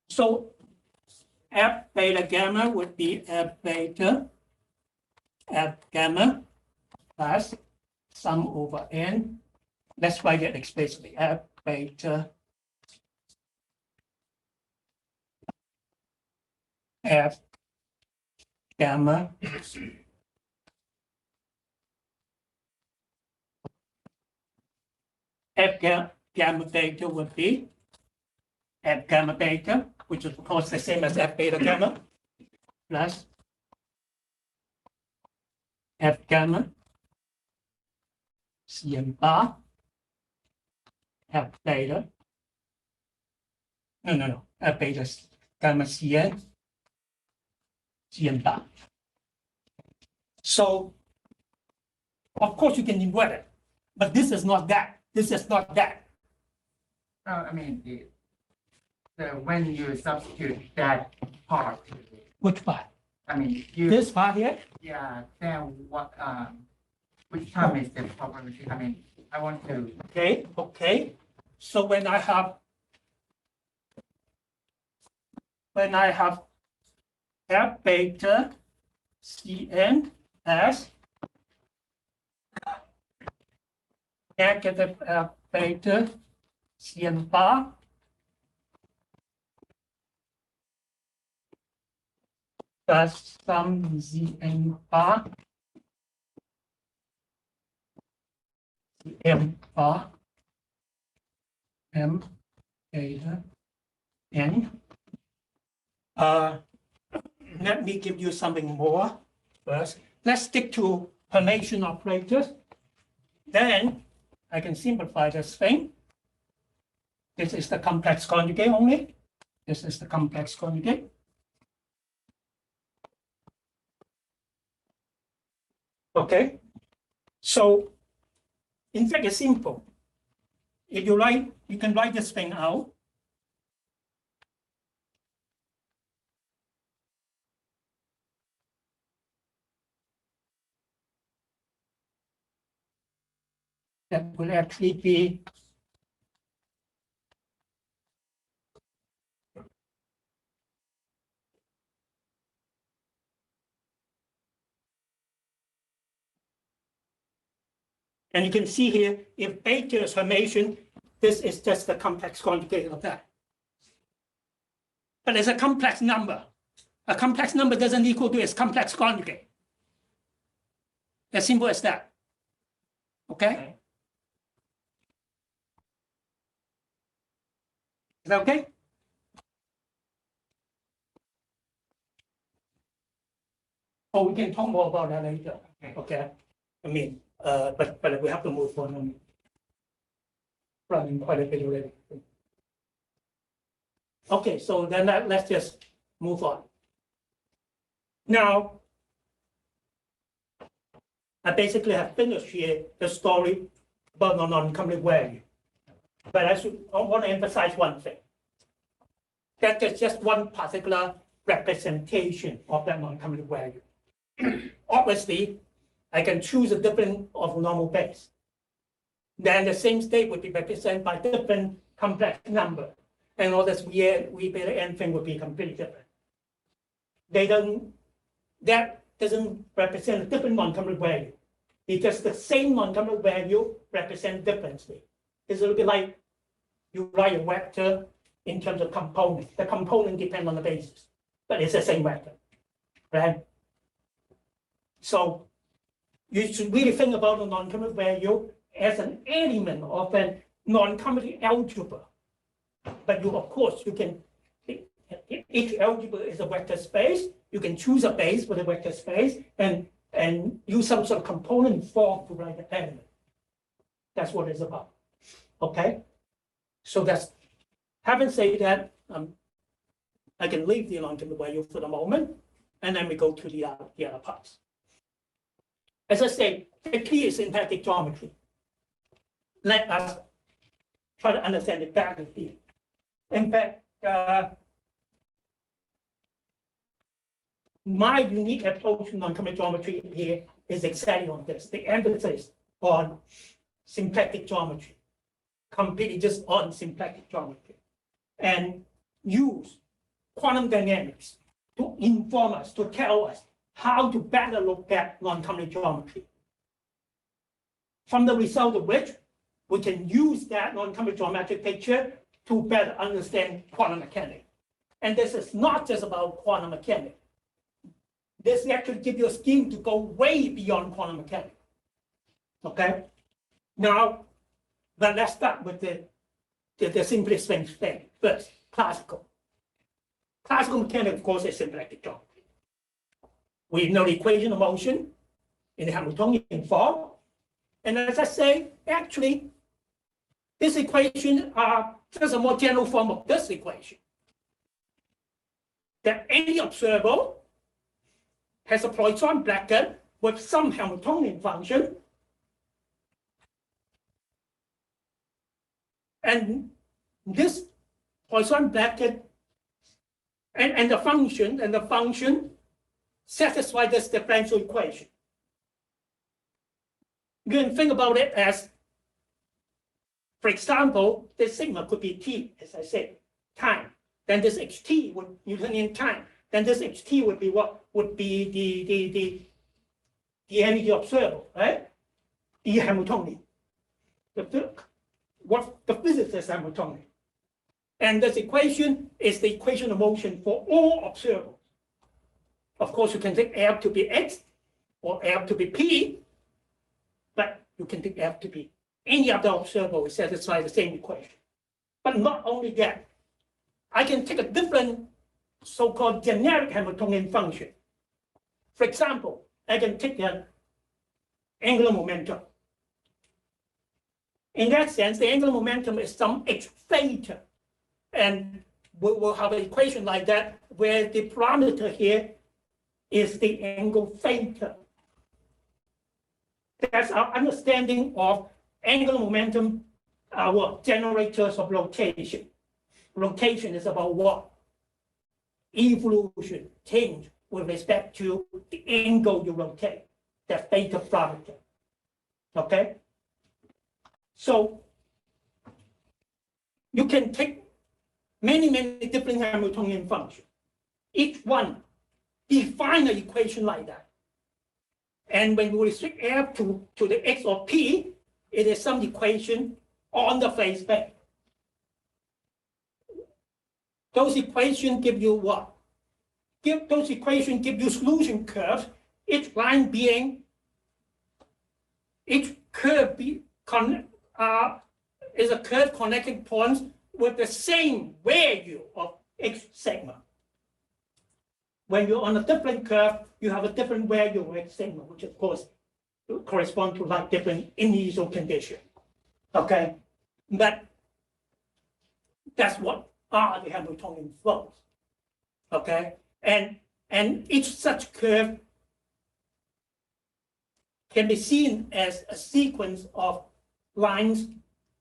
So F beta gamma would be F beta F gamma plus sum over n. Let's write it explicitly. F beta F gamma F gamma beta would be F gamma beta, which is of course the same as F beta gamma, plus F gamma Cn bar F beta. No. F beta gamma Cn bar. So, of course, you can invert it, but this is not that. This is not that. I mean, when you substitute that part, Which part? I mean, you, This part here? yeah, then what, which term is the probability? I mean, I want to, Okay. So when I have F beta Cn as negative F beta Cn bar plus some Zn bar M bar M beta N. Let me give you something more first. Let's stick to Hermitian operators. Then I can simplify this thing. This is the complex conjugate only. This is the complex conjugate. Okay. So in fact, it's simple. If you like, you can write this thing out. That will actually be and you can see here, if beta is Hermitian, this is just the complex conjugate of that. But it's a complex number. A complex number doesn't equal to its complex conjugate. As simple as that. Okay? Is that okay? Oh, we can talk more about that later. Okay. I mean, but we have to move on. I'm running quite a bit already. Okay, so then let's just move on. Now, I basically have finished here the story about the non-commutative value. But I want to emphasize one thing. That there's just one particular representation of that non-commutative value. Obviously, I can choose a different orthonormal base. Then the same state would be represented by different complex number. And all this V beta n thing would be completely different. That doesn't represent a different non-commutative value, because the same non-commutative value represents differently. It's a little bit like you write a vector in terms of component. The component depends on the basis, but it's the same vector, right? So you should really think about the non-commutative value as an element of a non-commutative algebra. But of course, you can, each algebra is a vector space. You can choose a base for the vector space and use some sort of component form to write the element. That's what it's about. Okay? So that's, having said that, I can leave the non-commutative value for the moment, and then we go to the other parts. As I say, the key is symplectic geometry. Let us try to understand it better here. In fact, my unique approach to non-commutative geometry here is exactly on this, the emphasis on symplectic geometry, completely just on symplectic geometry, and use quantum dynamics to inform us, to tell us how to better look at non-commutative geometry. From the result of which, we can use that non-commutative geometric picture to better understand quantum mechanics. And this is not just about quantum mechanics. This actually gives you a scheme to go way beyond quantum mechanics. Okay? Now, But let's start with the simplest thing first, classical. Classical mechanics, of course, is symplectic geometry. We know the equation of motion in the Hamiltonian form. And as I say, actually, this equation are just a more general form of this equation. That any observable has a Poisson bracket with some Hamiltonian function. And this Poisson bracket and the function satisfy this differential equation. You can think about it as, for example, this sigma could be t, as I said, time. Then this ht would Newtonian time. Then this ht would be what? Would be the energy observable, right? The Hamiltonian. What the physicist Hamiltonian. And this equation is the equation of motion for all observables. Of course, you can take F to be x or F to be p, but you can take F to be any other observable to satisfy the same equation. But not only that, I can take a different so-called generic Hamiltonian function. For example, I can take the angular momentum. In that sense, the angular momentum is some h theta. And we'll have an equation like that where the parameter here is the angle theta. That's our understanding of angular momentum, our generators of rotation. Rotation is about what? Evolution, change with respect to the angle you rotate, the theta parameter. Okay? So you can take many different Hamiltonian functions. Each one define an equation like that. And when we restrict F to the x of p, it is some equation on the phase space. Those equations give you what? Those equations give you solution curves, each curve is a curve connecting points with the same value of x sigma. When you're on a different curve, you have a different value of x sigma, which of course correspond to like different initial conditions. Okay, but that's what are the Hamiltonian flows. Okay, and each such curve can be seen as a sequence of lines,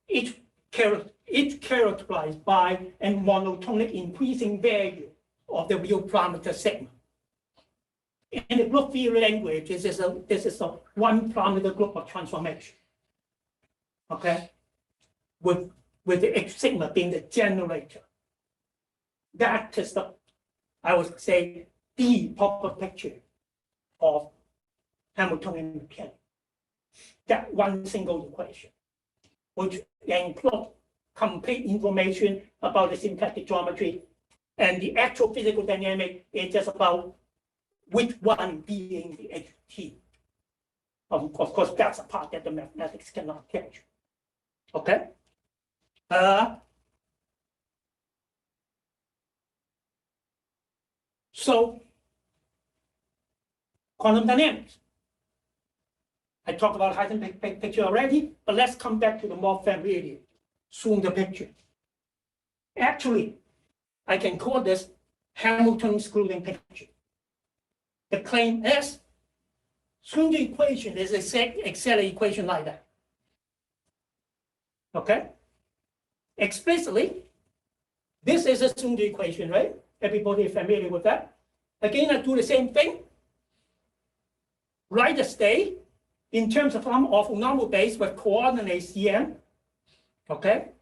each characterized by a monotonic increasing value of the real parameter sigma. In the group theory language, this is a one parameter group of transformation. Okay, with the H sigma being the generator. That is the, I would say, the proper picture of Hamiltonian mechanics. That one single equation, which includes complete information about the symplectic geometry, and the actual physical dynamic is just about which one being the HT. Of course, that's a part that the mathematics cannot catch. Okay. So, quantum dynamics. I talked about Heisenberg picture already, but let's come back to the more familiar, zoom the picture. Actually, I can call this Hamilton excluding picture. The claim is, Schrödinger equation is exactly equation like that. Okay? Explicitly, this is a Schrödinger equation, right? Everybody is familiar with that. Again, I do the same thing. Write the state in terms of normal base with coordinates Cn. Okay?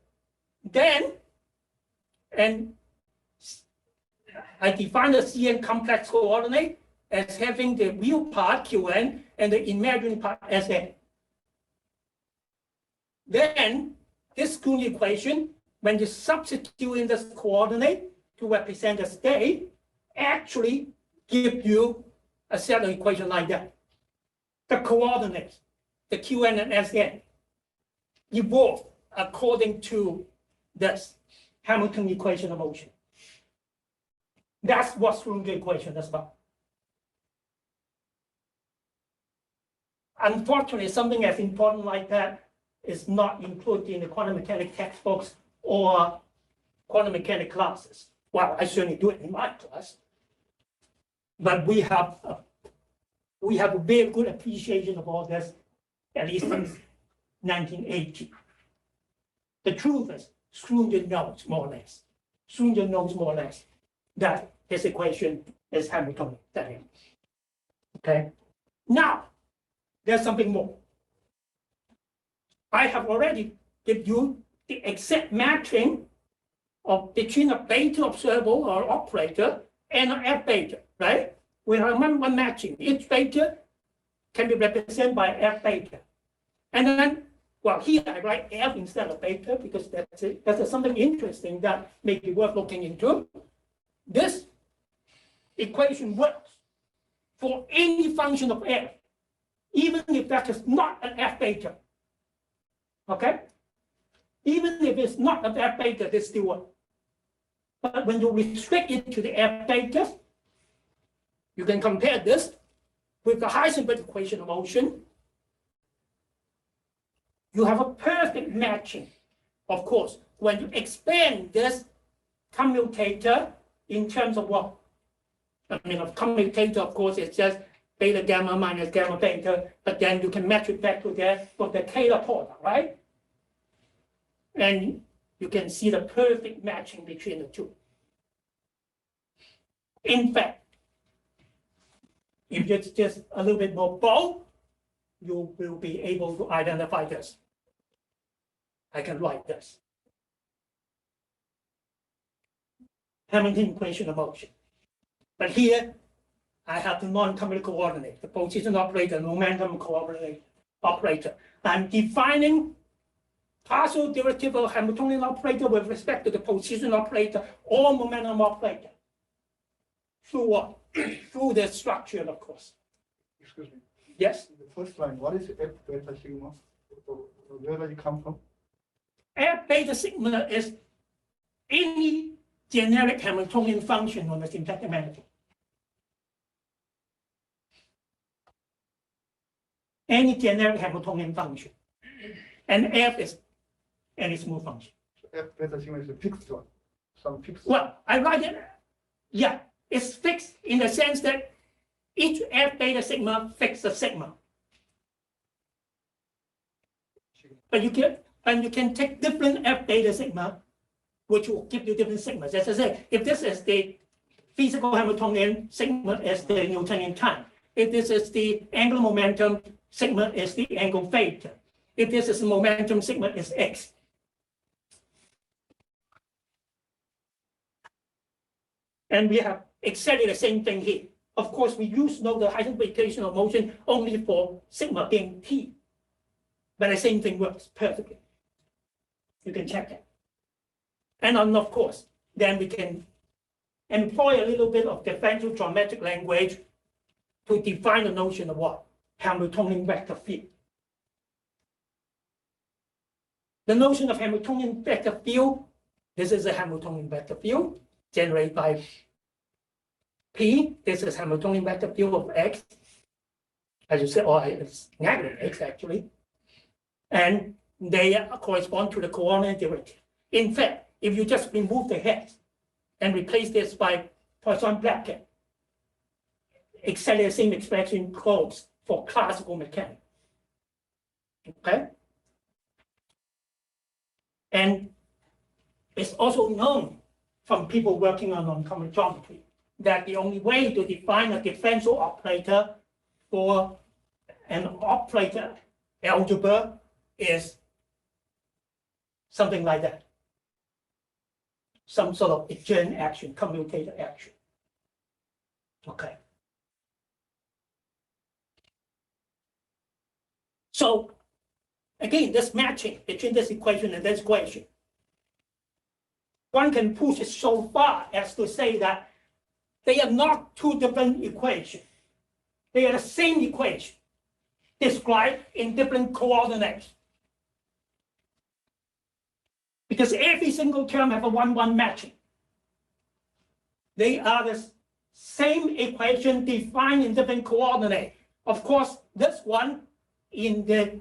Then, and I define the Cn complex coordinate as having the real part Qn and the imaginary part Sn. Then this Schrödinger equation, when you substitute in this coordinate to represent the state, actually give you a set of equations like that. The coordinates, the Qn and Sn, evolve according to this Hamilton equation of motion. That's what Schrödinger equation is about. Unfortunately, something as important like that is not included in the quantum mechanics textbooks or quantum mechanics classes. Well, I certainly do it in my class, but we have a very good appreciation of all this, at least since 1980. The truth is, Schrödinger knows more or less. Schrödinger knows more or less that his equation is Hamiltonian. Okay. Now, there's something more. I have already given you the exact matching of between a beta observable or operator and an F beta, right? We have one matching. Each beta can be represented by F beta. And then, well, here I write F instead of beta because that's something interesting that may be worth looking into. This equation works for any function of F, even if that is not an F beta. Okay? Even if it's not an F beta, this still works. But when you restrict it to the F beta, you can compare this with the Heisenberg equation of motion. You have a perfect matching. Of course, when you expand this commutator in terms of what? I mean, a commutator, of course, is just beta gamma minus gamma beta, but then you can match it back to the Taylor product, right? And you can see the perfect matching between the two. In fact, if it's just a little bit more bold, you will be able to identify this. I can write this. Hamilton equation of motion. But here, I have the non-commutative coordinate, the position operator, momentum operator. I'm defining partial derivative of Hamiltonian operator with respect to the position operator or momentum operator. Through what? Through the structure, of course. Excuse me. Yes? The first line, what is F beta sigma? Where does it come from? F beta sigma is any generic Hamiltonian function on the symplectic manifold. Any generic Hamiltonian function. And F is any smooth function. So F beta sigma is a fixed one. Some fixed. Well, I write it, yeah, it's fixed in the sense that each F beta sigma fixes a sigma. But you can take different F beta sigma, which will give you different sigmas. As I say, if this is the physical Hamiltonian, sigma is the Newtonian time. If this is the angular momentum, sigma is the angle theta. If this is momentum, sigma is x. And we have exactly the same thing here. Of course, we use the Heisenberg equation of motion only for sigma being t. But the same thing works perfectly. You can check that. And then, of course, then we can employ a little bit of differential geometric language to define the notion of what? Hamiltonian vector field. The notion of Hamiltonian vector field, this is a Hamiltonian vector field generated by P. This is Hamiltonian vector field of X. As you said, or it's negative X actually. And they correspond to the coordinate derivative. In fact, if you just remove the heads and replace this by Poisson bracket, exactly the same expression holds for classical mechanics. Okay? And it's also known from people working on noncommutative geometry that the only way to define a differential operator for an operator algebra is something like that. Some sort of adjoint action, commutator action. Okay. So again, this matching between this equation and this equation, one can push it so far as to say that they are not two different equations. They are the same equation described in different coordinates. because every single term have a 1-1 matching. They are the same equation defined in different coordinates. Of course, this one in the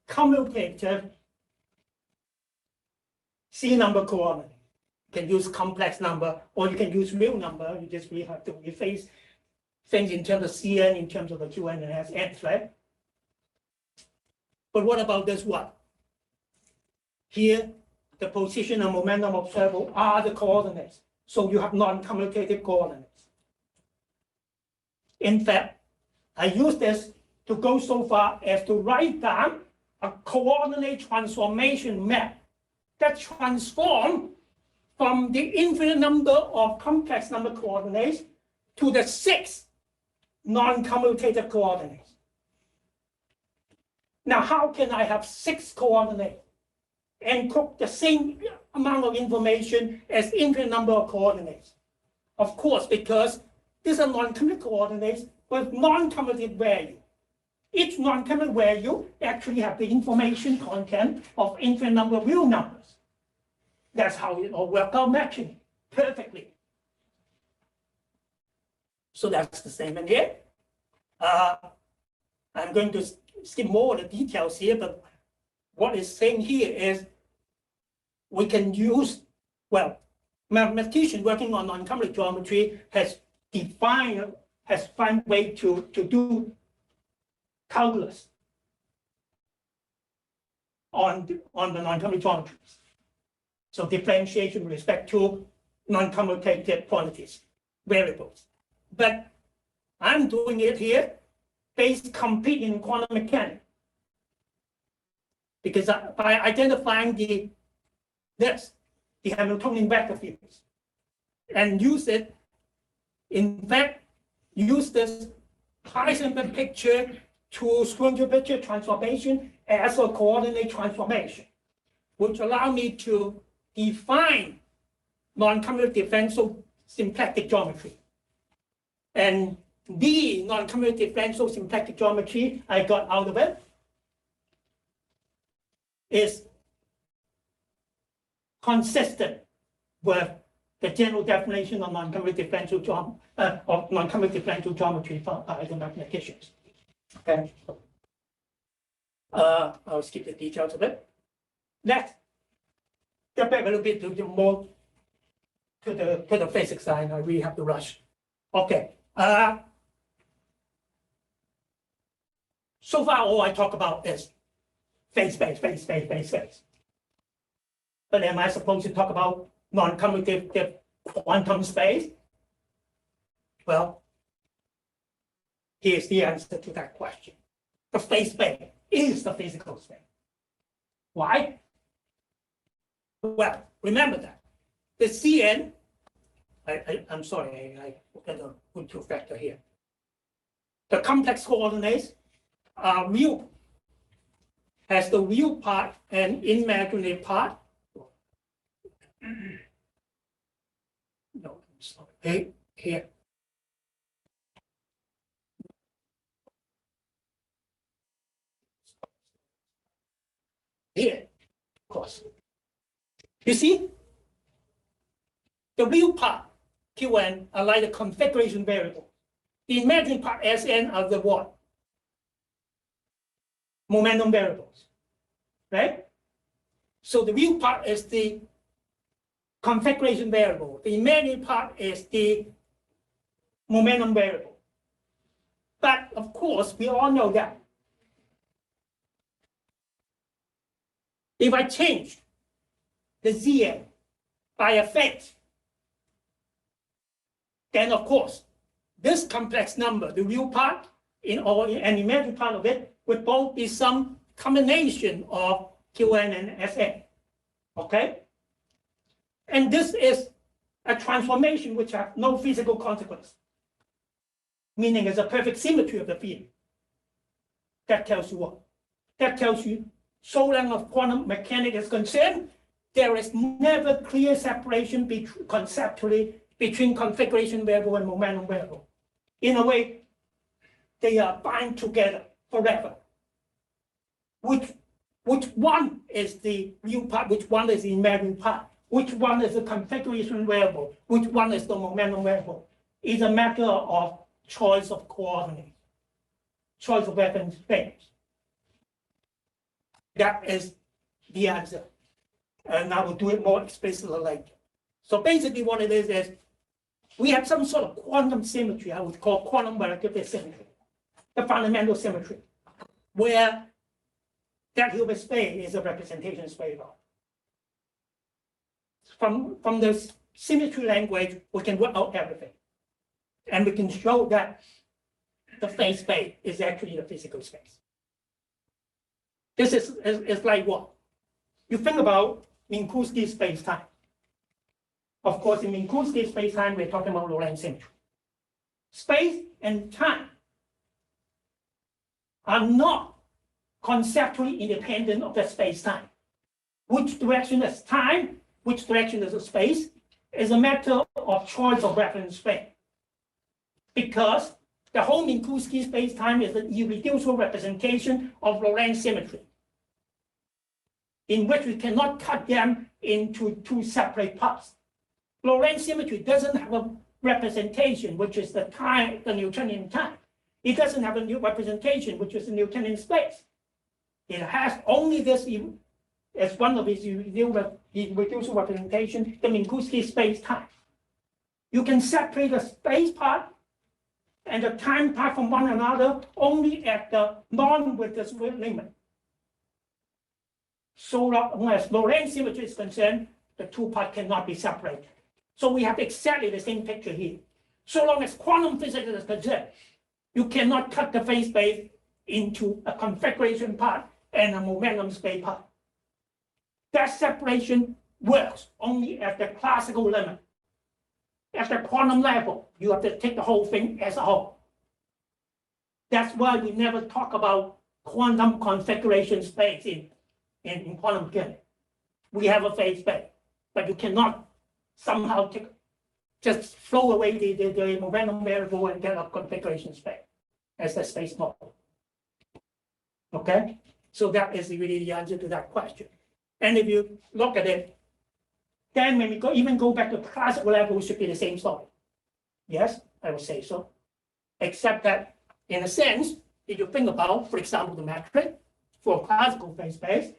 commutative C number coordinate. You can use complex number or you can use real number. You just really have to replace things in terms of Cn, in terms of the Qn and Sn, right? But what about this one? Here, the position and momentum observable are the coordinates. So you have non-commutative coordinates. In fact, I use this to go so far as to write down a coordinate transformation map that transforms from the infinite number of complex number coordinates to the 6 non-commutative coordinates. Now, how can I have 6 coordinates and cook the same amount of information as infinite number of coordinates? Of course, because these are non-commutative coordinates with non-commutative value. Each non-commutative value actually have the information content of infinite number of real numbers. That's how it all works out matching perfectly. So that's the same in here. I'm going to skip more of the details here, but what is saying here is we can use, well, mathematician working on non-commutative geometry has found way to do calculus on the non-commutative geometries. So differentiation with respect to non-commutative quantities, variables. But I'm doing it here based completely in quantum mechanics. Because by identifying the Hamiltonian vector fields, and use it, in fact, use this Heisenberg picture to Schrödinger picture transformation as a coordinate transformation, which allow me to define non-commutative differential symplectic geometry. And the non-commutative differential symplectic geometry I got out of it is consistent with the general definition of non-commutative differential geometry by the mathematicians. Okay. I'll skip the details of it. Let's get back a little bit to more to the physics side. I really have to rush. Okay. So far, all I talk about is phase. But am I supposed to talk about non-commutative quantum space? Well, here's the answer to that question. The phase space is the physical space. Why? Well, remember that the Cn, I'm sorry, I got a good two factor here. The complex coordinates are real, has the real part and imaginary part. No, sorry, here. Here, of course. You see, the real part, Qn, are like the configuration variable. The imaginary part, Sn, are the what? Momentum variables, right? So the real part is the configuration variable. The imaginary part is the momentum variable. But of course, we all know that if I change the Zn by a phase, then of course, this complex number, the real part and imaginary part of it, would both be some combination of Qn and Sn, okay? And this is a transformation which has no physical consequence, meaning it's a perfect symmetry of the field. That tells you what? That tells you, so long as quantum mechanics is concerned, there is never clear separation conceptually between configuration variable and momentum variable. In a way, they are bound together forever, which which one is the real part, which one is the imaginary part, which one is the configuration variable, which one is the momentum variable. It's a matter of choice of coordinates, choice of reference frames. That is the answer. And I will do it more explicitly later. So basically what it is we have some sort of quantum symmetry, I would call quantum relativity symmetry, the fundamental symmetry, where that Hilbert space is a representation space. From the symmetry language, we can work out everything. And we can show that the phase space is actually the physical space. This is like what? You think about Minkowski space-time. Of course, in Minkowski space-time, we're talking about Lorentz symmetry. Space and time are not conceptually independent of the space-time. Which direction is time, which direction is the space, is a matter of choice of reference frame. Because the whole Minkowski space-time is an irreducible representation of Lorentz symmetry, in which we cannot cut them into two separate parts. Lorentz symmetry doesn't have a representation, which is the time, the Newtonian time. It doesn't have a new representation, which is the Newtonian space. It has only this as one of its irreducible representation, the Minkowski space-time. You can separate the space part and the time part from one another only at the non-reducible limit. So long as Lorentz symmetry is concerned, the two parts cannot be separated. So we have exactly the same picture here. So long as quantum physics is concerned, you cannot cut the phase space into a configuration part and a momentum space part. That separation works only at the classical limit. At the quantum level, you have to take the whole thing as a whole. That's why we never talk about quantum configuration space in quantum mechanics. We have a phase space, but you cannot somehow just throw away the momentum variable and get a configuration space as the space model. Okay? So that is really the answer to that question. And if you look at it, then when we even go back to classical level, it should be the same story. Yes, I would say so. Except that, in a sense, if you think about, for example, the metric for classical phase space,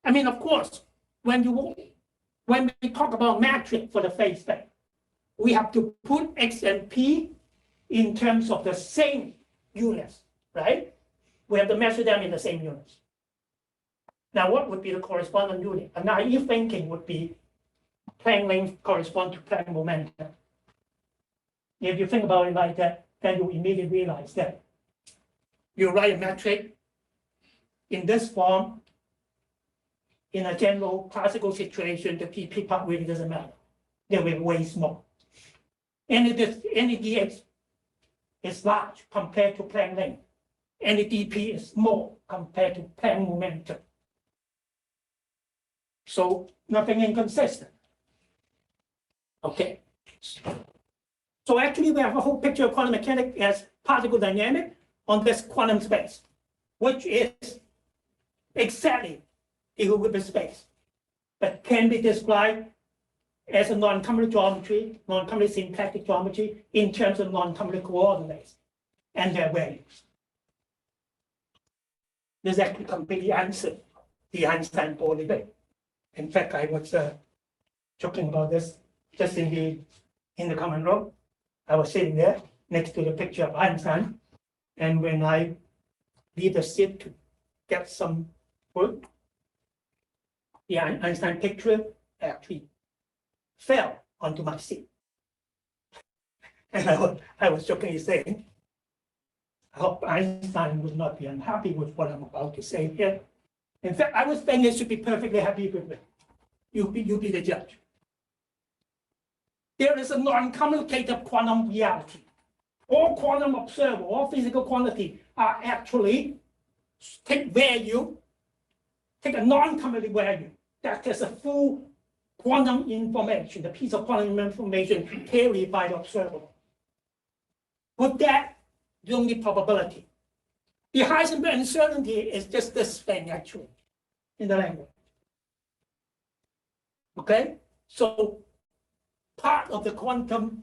I mean, of course, when we talk about metric for the phase space, we have to put x and p in terms of the same units, right? We have to measure them in the same units. Now, what would be the corresponding unit? A naive thinking would be Planck length correspond to Planck momentum. If you think about it like that, then you immediately realize that you write a metric in this form. In a general classical situation, the PP part really doesn't matter. They will be way small. Any dx is large compared to Planck length. Any dp is small compared to Planck momentum. So nothing inconsistent. Okay. So actually we have a whole picture of quantum mechanics as particle dynamic on this quantum space, which is exactly the Hilbert space, but can be described as a non-commutative geometry, non-commutative symplectic geometry in terms of non-commutative coordinates and their values. This actually completely answered the Einstein Bohr debate. In fact, I was joking about this just in the common room. I was sitting there next to the picture of Einstein, and when I leave the seat to get some food, the Einstein picture actually fell onto my seat. And I was jokingly saying, I hope Einstein would not be unhappy with what I'm about to say here. In fact, I was thinking it should be perfectly happy with it. You be the judge. There is a non-commutative quantum reality. All quantum observables, all physical quantity are actually take a non-commutative value that is a full quantum information, the piece of quantum information carried by the observable. But that the only probability. The Heisenberg uncertainty is just this thing actually in the language. Okay, so part of the quantum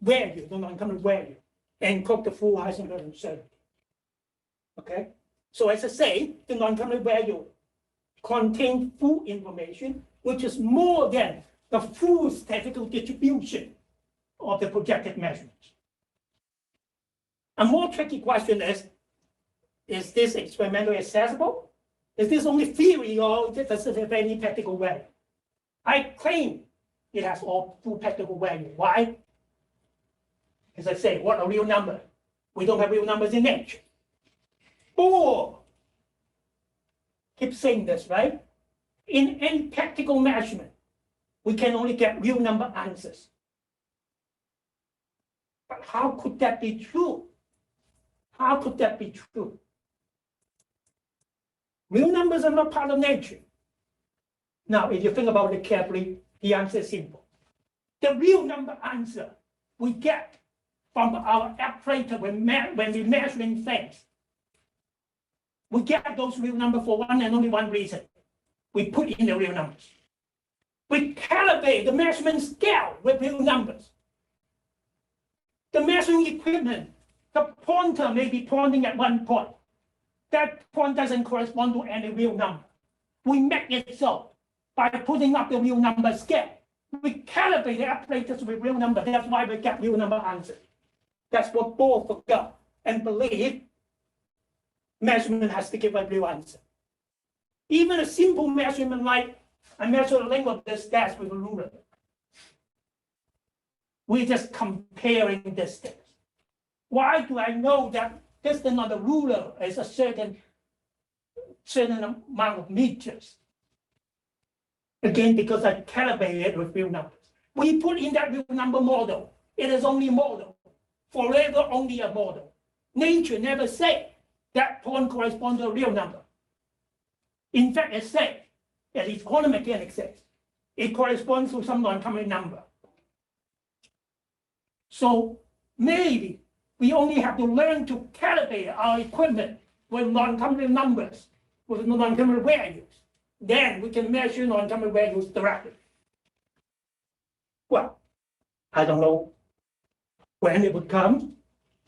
value, the non-commutative value, encode the full Heisenberg uncertainty. Okay, so as I say, the non-commutative value contains full information, which is more than the full statistical distribution of the projected measurements. A more tricky question is this experimentally accessible? Is this only theory or does it have any practical value? I claim it has all full practical value. Why? As I say, what a real number? We don't have real numbers in nature. Or, keep saying this, right? In any practical measurement, we can only get real number answers. But how could that be true? How could that be true? Real numbers are not part of nature. Now, if you think about it carefully, the answer is simple. The real number answer we get from our apparatus when we're measuring things. We get those real numbers for one and only one reason. We put in the real numbers. We calibrate the measurement scale with real numbers. The measuring equipment, the pointer may be pointing at one point. That point doesn't correspond to any real number. We make it so by putting up the real number scale. We calibrate the apparatus with real number. That's why we get real number answers. That's what both forgot and believe measurement has to give a real answer. Even a simple measurement like I measure the length of this desk with a ruler. We're just comparing distance. Why do I know that distance on the ruler is a certain amount of meters? Again, because I calibrate it with real numbers. We put in that real number model. It is only a model, forever only a model. Nature never said that point corresponds to a real number. In fact, it says, at least quantum mechanics says, it corresponds to some non-commutative number. So maybe we only have to learn to calibrate our equipment with non-commutative numbers, with non-commutative values. Then we can measure non-commutative values directly. Well, I don't know when it would come.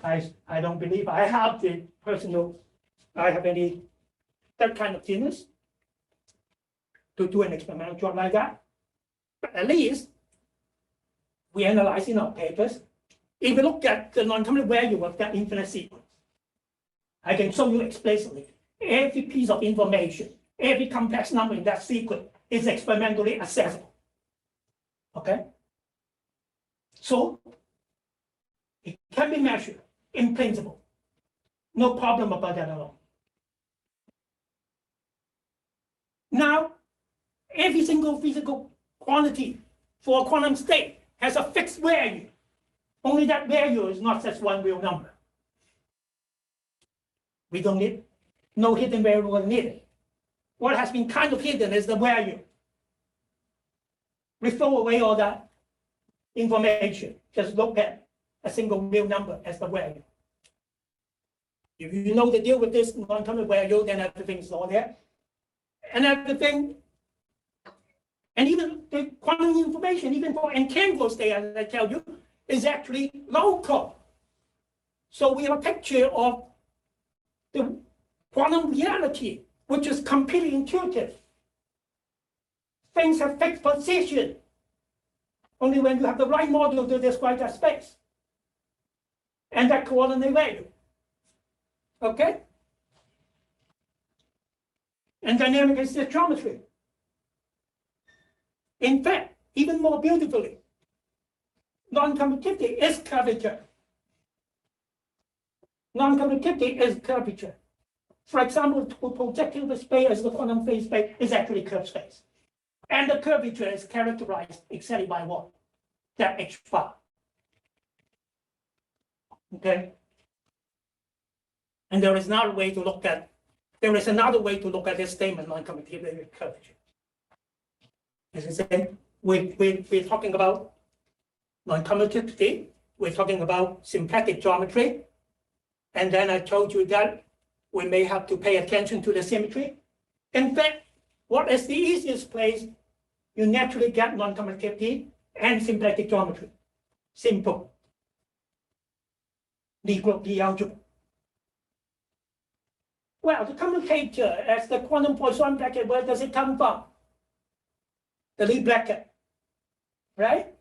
I don't believe I have any that kind of genius to do an experimental job like that. But at least we analyze in our papers. If you look at the non-commutative value of that infinite sequence, I can show you explicitly every piece of information, every complex number in that sequence is experimentally accessible. Okay? So it can be measured in principle. No problem about that at all. Now, every single physical quantity for a quantum state has a fixed value. Only that value is not just one real number. We don't need no hidden variable needed. What has been kind of hidden is the value. We throw away all that information. Just look at a single real number as the value. If you know the deal with this non-commutative value, then everything's all there. And everything, and even the quantum information, even for entangled state, as I tell you, is actually local. So we have a picture of the quantum reality, which is completely intuitive. Things have fixed position only when you have the right model to describe that space and that coordinate value. Okay? And dynamic is the geometry. In fact, even more beautifully, non-commutativity is curvature. Non-commutativity is curvature. For example, projective space as the quantum phase space is actually curved space. And the curvature is characterized exactly by what? That H bar. Okay? And there is another way to look at this statement, non-commutativity curvature. As I said, we're talking about non-commutativity, we're talking about symplectic geometry, And then I told you that we may have to pay attention to the symmetry. In fact, what is the easiest place you naturally get non-commutativity and symplectic geometry? Simple. Lie group, Lie algebra. Well, the commutator as the quantum Poisson bracket, where does it come from? The Lie bracket, right?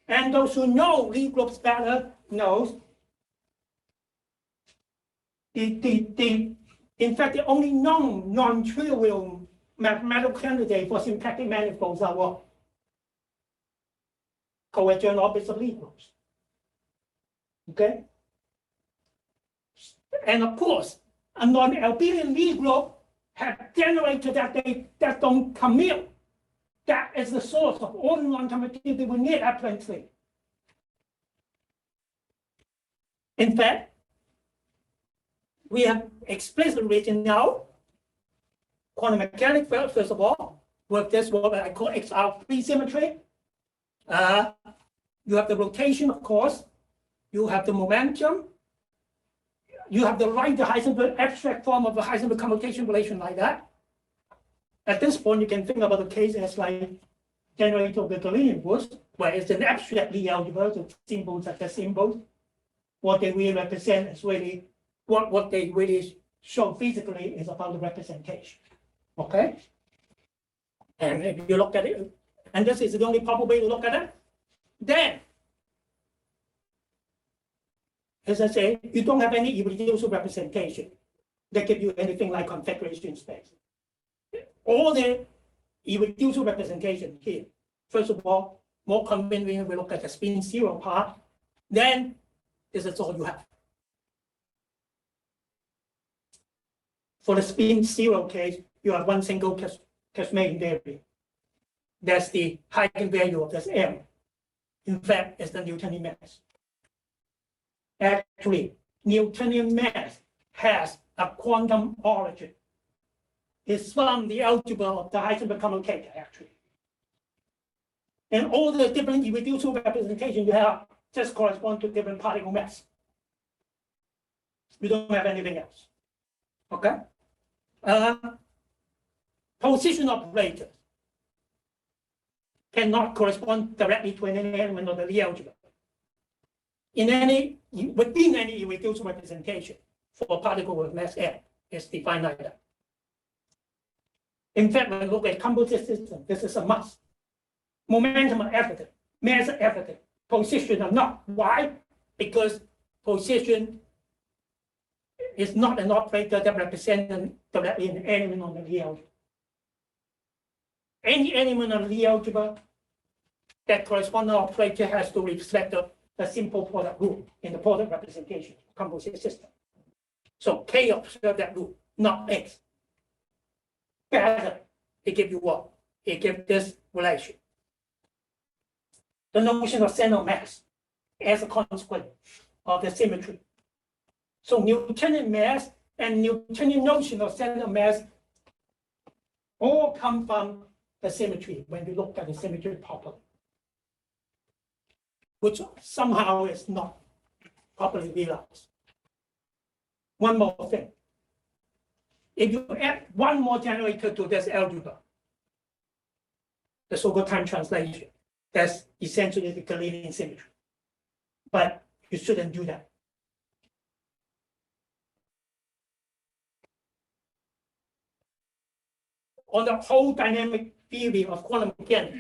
And those who know Lie groups better knows in fact, the only known non-trivial mathematical candidate for symplectic manifolds are what? Co-adjoint orbits of Lie groups. Okay? And of course, a non-abelian Lie group have generated that don't commute. That is the source of all the non-commutativity we need apparently. In fact, we have explicitly written out quantum mechanics, first of all, with this what I call XR3 symmetry. You have the rotation, of course. You have the momentum. You have the Heisenberg abstract form of the Heisenberg commutation relation like that. At this point, you can think about the case as like generator of the linear inverse, where it's an abstract Lie algebra, so symbols are just symbols. What they really represent is really what they really show physically is about the representation. Okay? And if you look at it, and this is the only proper way to look at it, then, as I say, you don't have any irreducible representation that give you anything like configuration space. All the irreducible representation here, first of all, more convenient, we look at the spin zero part, then this is all you have. For the spin zero case, you have one single Kazhmain invariant. That's the eigenvalue of this M. In fact, it's the Newtonian mass. Actually, Newtonian mass has a quantum origin. It's from the algebra of the Heisenberg commutator, actually. And all the different irreducible representations you have just correspond to different particle mass. We don't have anything else. Okay? Position operators cannot correspond directly to any element of the Lie algebra. Within any irreducible representation for a particle with mass m is defined like that. In fact, when we look at composite system, this is a must. Momentum are evident, mass are evident, position are not. Why? Because position is not an operator that represents directly an element on the Lie algebra. Any element on the Lie algebra that corresponding operator has to reflect the simple product rule in the product representation of composite system. So K observe that rule, not X. Better, it gives you what? It gives this relation. The notion of center mass as a consequence of the symmetry. So Newtonian mass and Newtonian notion of center mass all come from the symmetry when we look at the symmetry properly, which somehow is not properly realized. One more thing. If you add one more generator to this algebra, the so-called time translation, that's essentially the Galilean symmetry. But you shouldn't do that. On the whole dynamic theory of quantum mechanics,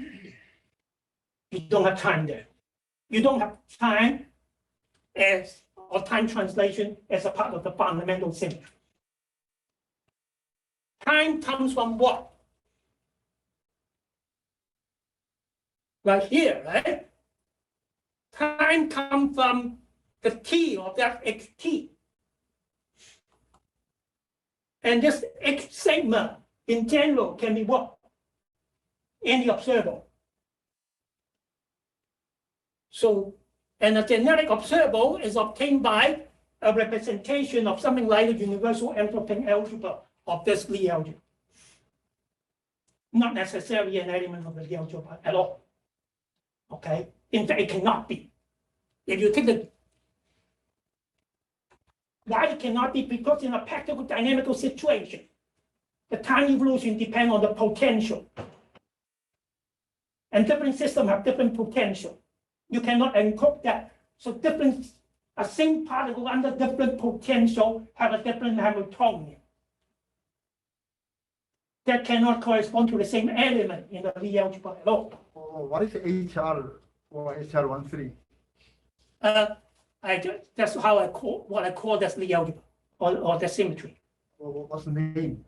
you don't have time there. You don't have time as or time translation as a part of the fundamental symmetry. Time comes from what? Right here, right? Time comes from the t of that xt. And this x sigma in general can be what? Any observable. So, and a genetic observable is obtained by a representation of something like the universal entropic algebra of this Lie algebra. Not necessarily an element of the Lie algebra at all. Okay? In fact, it cannot be. If you take Why it cannot be? Because in a practical dynamical situation, the time evolution depends on the potential. And different systems have different potential. You cannot encode that. So a same particle under different potential have a different Hamiltonian. That cannot correspond to the same element in the Lie algebra at all. What is HR or HR13? That's how I call this Lie algebra or the symmetry. What's the name?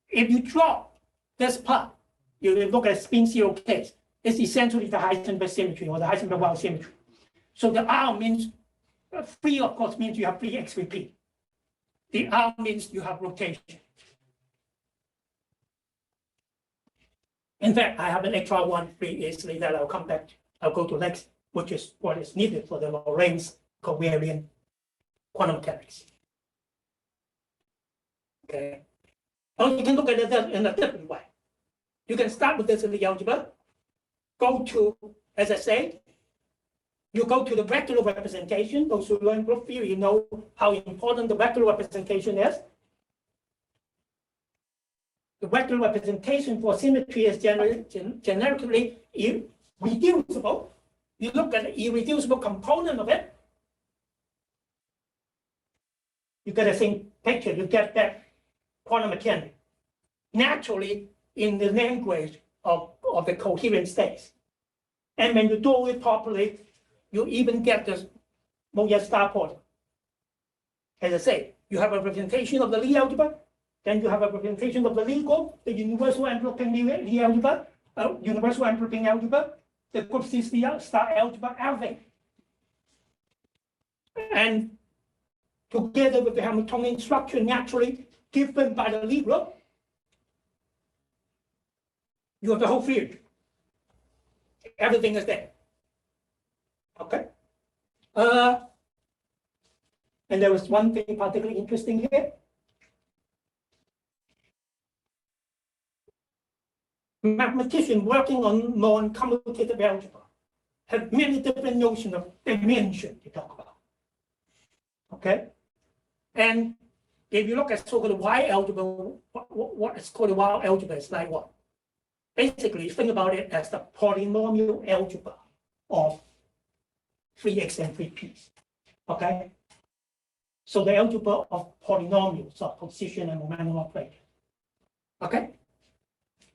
If you drop this part, you look at spin zero case, it's essentially the Heisenberg symmetry or the Heisenberg-Weyl symmetry. So the R means, free of course means you have free X repeat. The R means you have rotation. In fact, I have an extra one free easily that I'll come back to. I'll go to next, which is what is needed for the Lorentz covariant quantum mechanics. Okay. Or you can look at it in a different way. You can start with this in the algebra, go to, as I say, you go to the vector representation. Those who learn group theory, you know how important the vector representation is. The vector representation for symmetry is generically irreducible. You look at the irreducible component of it, you get the same picture. You get that quantum mechanics naturally in the language of the coherent states. And when you do it properly, you even get this Moyet star product. As I say, you have a representation of the Lie algebra, then you have a representation of the Lie group, the universal enveloping Lie algebra, universal enveloping algebra, the group C star algebra, everything. And together with the Hamiltonian structure naturally given by the Lie group, you have the whole field. Everything is there. Okay. And there was one thing particularly interesting here. Mathematicians working on non-commutative algebra have many different notions of dimension to talk about. Okay. And if you look at so-called Y algebra, what is called a Y algebra is like what? Basically, think about it as the polynomial algebra of 3x and 3p's. Okay? So the algebra of polynomials of position and momentum operators. Okay?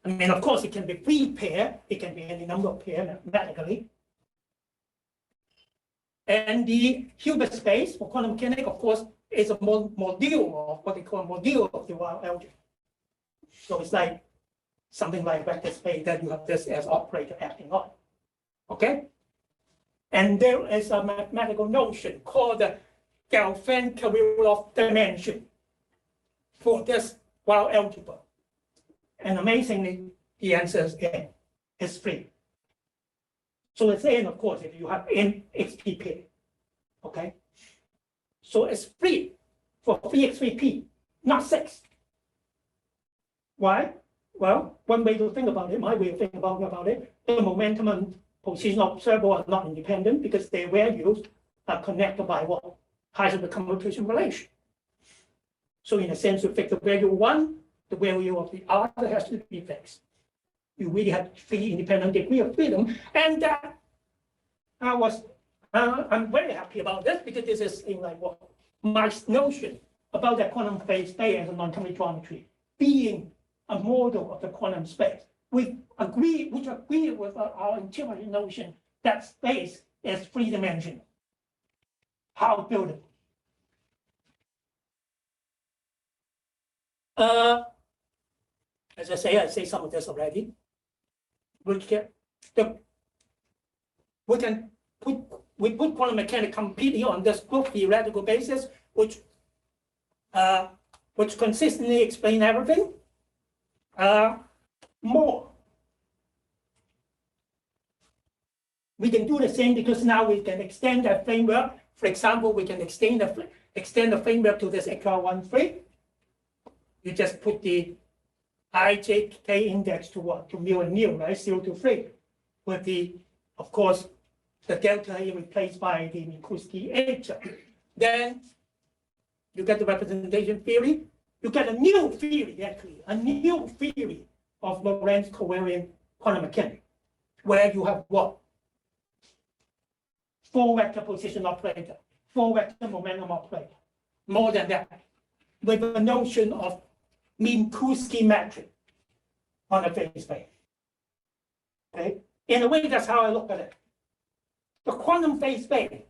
I mean, of course, it can be free pair, it can be any number of pairs mathematically. And the Hilbert space for quantum mechanics, of course, is a module of what they call a module of the Y algebra. So it's like something like vector space that you have this as operator acting on. Okay? And there is a mathematical notion called the Gelfand-Kirillov dimension for this Y algebra. And amazingly, the answer is n. It's free. So it's n, of course, if you have n xp pair. Okay? So it's free for 3x 3p, not 6. Why? Well, one way to think about it, my way of thinking about it, the momentum and position of observable are not independent because their values are connected by what? Heisenberg commutation relation. So in a sense, you fix the value of one, the value of the other has to be fixed. You really have 3 independent degree of freedom. And I'm very happy about this because this is in like what my notion about the quantum phase space as a non-commutative geometry being a model of the quantum space. Which agree with our intuitive notion that space is 3-dimensional. How beautiful. As I say some of this already. We put quantum mechanics completely on this group theoretical basis, which consistently explain everything. More. We can do the same because now we can extend that framework. For example, we can extend the framework to this XR13. You just put the ijk index to what? To mu and nu, right? 0 to 3. With the, of course, the delta is replaced by the Minkowski H. Then you get the representation theory. You get a new theory, actually, a new theory of Lorentz covariant quantum mechanics, where you have what? 4-vector position operator, 4-vector momentum operator. More than that, with the notion of Minkowski metric on the phase space. Okay? In a way, that's how I look at it. The quantum phase space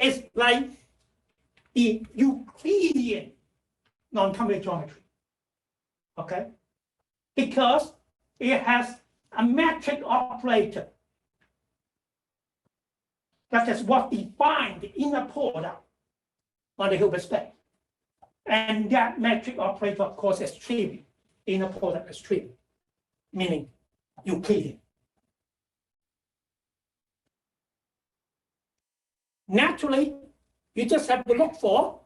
is like the Euclidean non-commutative geometry. Okay? Because it has a metric operator. That is what defines the inner product on the Hilbert space. And that metric operator, of course, is trivial. Inner product is trivial, meaning Euclidean. Naturally, you just have to look for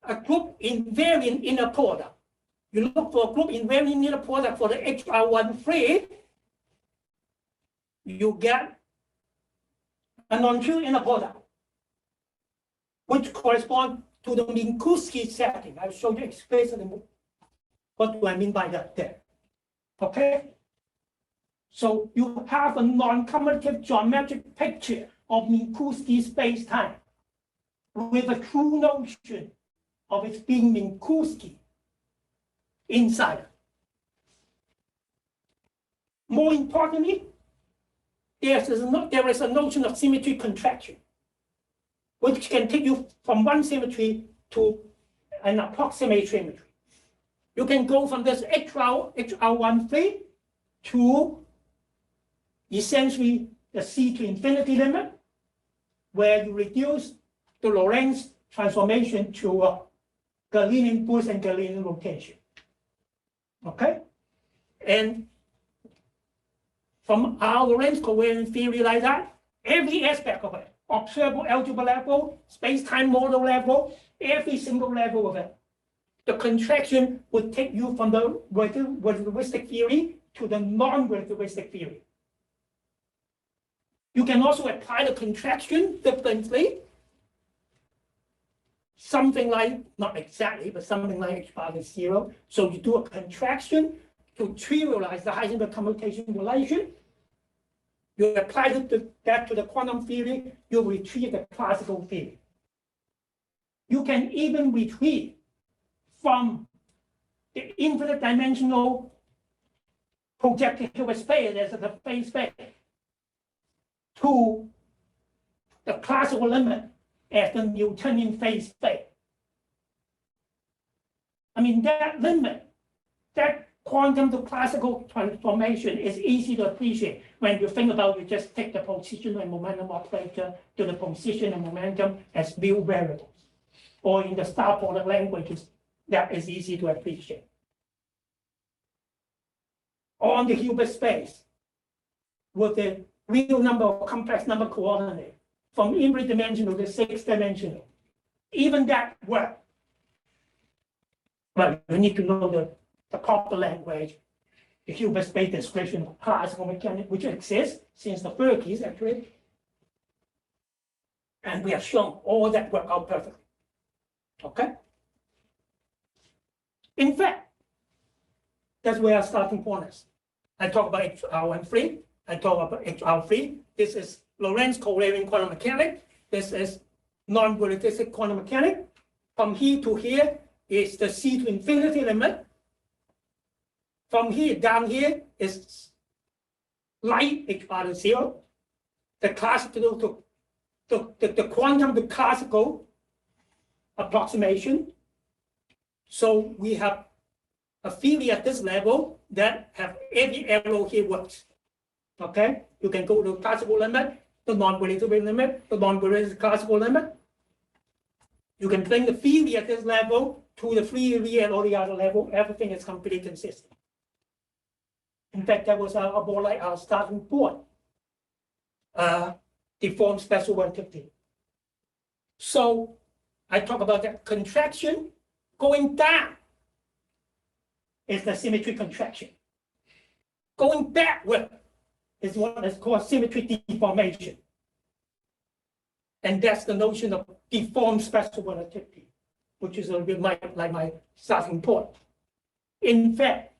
a group invariant inner product. You look for a group invariant inner product for the HR13, you get a non-trivial inner product, which corresponds to the Minkowski setting. I'll show you explicitly what do I mean by that there. Okay? So you have a non-commutative geometric picture of Minkowski space-time with a true notion of it being Minkowski inside. More importantly, there is a notion of symmetry contraction, which can take you from one symmetry to an approximate symmetry. You can go from this HR13 to essentially the C to infinity limit, where you reduce the Lorentz transformation to Galilean boost and Galilean rotation. Okay? And from our Lorentz covariant theory like that, every aspect of it, observable algebra level, space-time model level, every single level of it, the contraction would take you from the relativistic theory to the non-relativistic theory. You can also apply the contraction differently. Something like, not exactly, but something like h bar is 0. So you do a contraction to trivialize the Heisenberg commutation relation. You apply that to the quantum theory, you retrieve the classical theory. You can even retrieve from the infinite dimensional projective Hilbert space as the phase space to the classical limit as the Newtonian phase space. I mean, that limit, that quantum to classical transformation is easy to appreciate when you think about you just take the position and momentum operator to the position and momentum as real variables. Or in the star product languages, that is easy to appreciate. On the Hilbert space, with the real number or complex number coordinate, from infinite dimensional to 6-dimensional, even that works. Well, you need to know the proper language, the Hilbert space description of classical mechanics, which exists since the 30s, actually. And we have shown all that work out perfectly. Okay? In fact, that's where our starting point is. I talk about HR13, I talk about HR3. This is Lorentz covariant quantum mechanics. This is non-relativistic quantum mechanics. From here to here is the C to infinity limit. From here down here is light h bar to 0. The classical the quantum to classical approximation. So we have a theory at this level that have every arrow here works. Okay, you can go to the classical limit, the non-relativity limit, the non-relativity classical limit. You can bring the theory at this level to the theory at all the other level. Everything is completely consistent. In fact, that was more like our starting point. Deformed special relativity. So I talk about that contraction going down is the symmetry contraction. Going backward is what is called symmetry deformation. And that's the notion of deformed special relativity, which is a little bit like my starting point. In fact,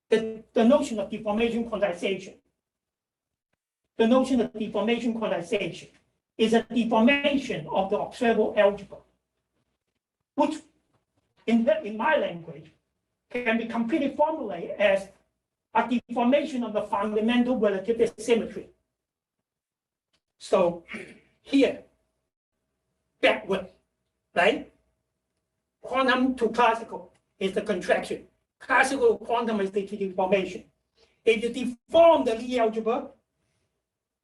the notion of deformation quantization, is a deformation of the observable algebra, which in my language can be completely formulated as a deformation of the fundamental relativity symmetry. So here, backward, right? Quantum to classical is the contraction. Classical to quantum is the deformation. If you deform the Lie algebra,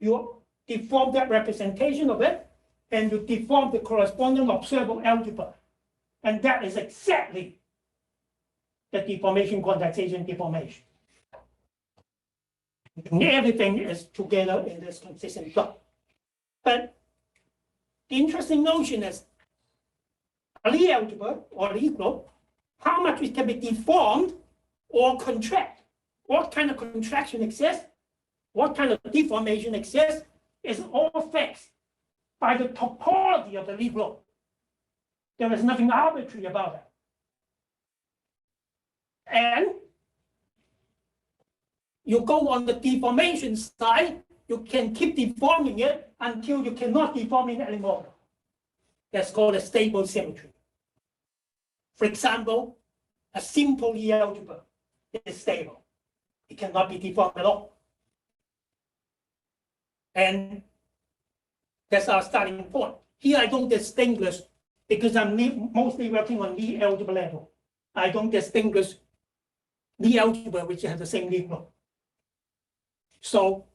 you deform that representation of it, and you deform the corresponding observable algebra. And that is exactly the deformation quantization deformation. Everything is together in this consistent block. But the interesting notion is a Lie algebra or Lie group, how much it can be deformed or contract. What kind of contraction exists, what kind of deformation exists, is all fixed by the topology of the Lie group. There is nothing arbitrary about it. And you go on the deformation side, you can keep deforming it until you cannot deform it anymore. That's called a stable symmetry. For example, a simple Lie algebra is stable. It cannot be deformed at all. And that's our starting point. Here I don't distinguish, because I'm mostly working on Lie algebra level. I don't distinguish Lie algebra which has the same Lie group. So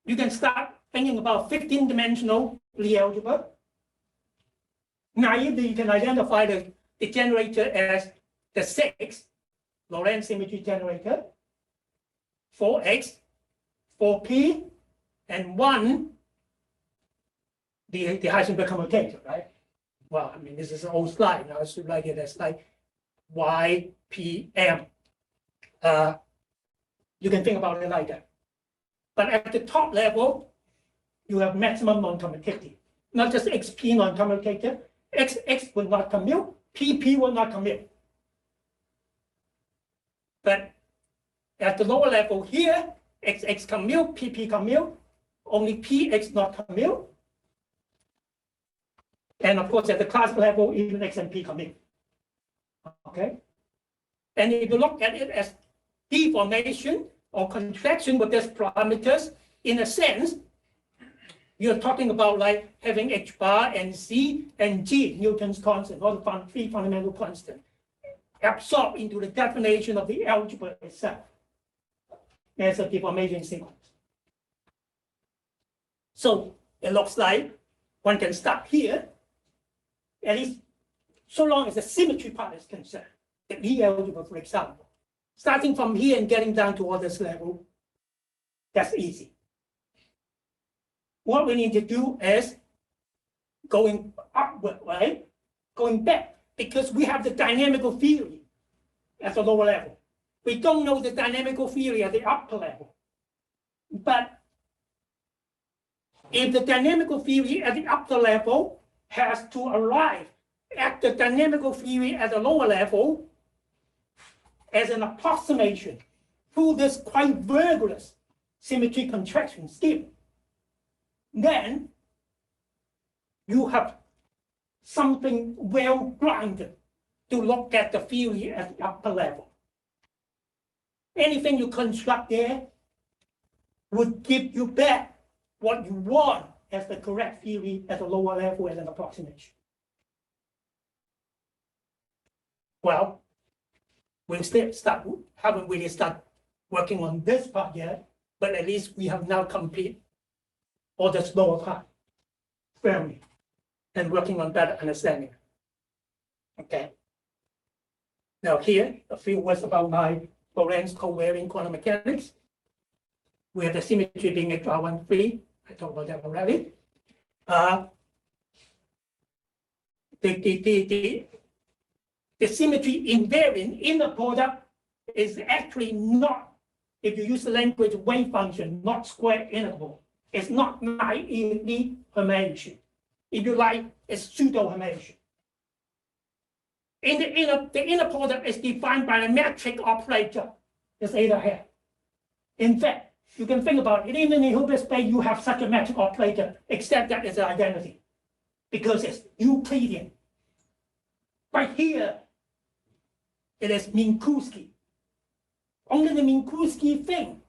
you can start thinking about 15-dimensional Lie algebra. Naively, you can identify the generator as the 6 Lorentz symmetry generator, 4x, 4p, and 1, the Heisenberg commutator, right? Well, I mean, this is an old slide. Now I should write it as like YPM. You can think about it like that. But at the top level, you have maximum non-commutativity. Not just XP non-commutative, XX will not commute, PP will not commute. But at the lower level here, XX commute, PP commute, only PX not commute. And of course, at the classical level, even X and P commute. Okay? And if you look at it as deformation or contraction with these parameters, in a sense, you're talking about like having H bar and C and G, Newton's constant, all the 3 fundamental constants, absorbed into the definition of the algebra itself as a deformation sequence. So it looks like one can start here, at least so long as the symmetry part is concerned. The Lie algebra, for example, starting from here and getting down to all this level, that's easy. What we need to do is going upward, right? Going back, because we have the dynamical theory at the lower level. We don't know the dynamical theory at the upper level. But if the dynamical theory at the upper level has to arrive at the dynamical theory at the lower level as an approximation through this quite rigorous symmetry contraction scheme, then you have something well grounded to look at the theory at the upper level. Anything you construct there would give you back what you want as the correct theory at the lower level as an approximation. Well, we haven't really started working on this part yet, but at least we have now completed all the lower part firmly and working on better understanding. Okay. Now here, a few words about my Lorentz covariant quantum mechanics. We have the symmetry being HR13. I talked about that already. The symmetry invariant in the product is actually not, if you use the language wave function, not square interval. It's not naively Hermitian. If you like, it's pseudo-Hermitian. The inner product is defined by a metric operator, it's eta hat. In fact, you can think about it, even in Hilbert space, you have such a metric operator, except that it's an identity, because it's Euclidean. Right here, it is Minkowski. Only the Minkowski thing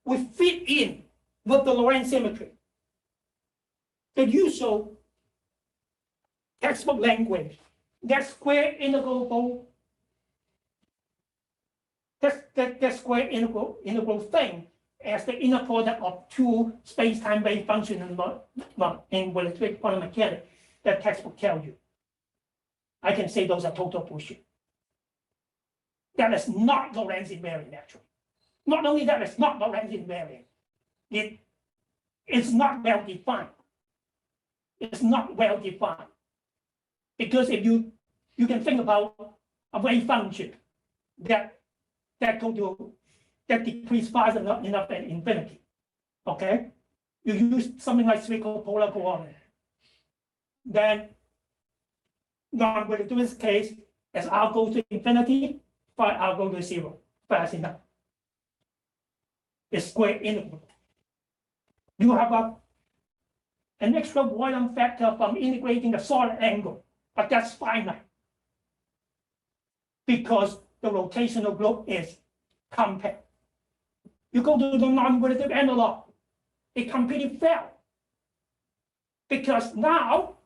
will fit in with the Lorentz symmetry. The usual textbook language, that square integral, that square integral thing as the inner product of two space-time wave functions in relativistic quantum mechanics, that textbook tells you. I can say those are total bullshit. That is not Lorentz invariant, actually. Not only that, it's not Lorentz invariant. It's not well defined. It's not well defined. Because if you can think about a wave function that decreases fast enough at infinity. Okay? You use something like spherical polar coordinate. Then non-relativistic case, as R goes to infinity, phi R goes to 0, fast enough. It's square integral. You have an extra volume factor from integrating the solid angle, but that's finite because the rotational group is compact. You go to the non-relative analog, it completely fell because now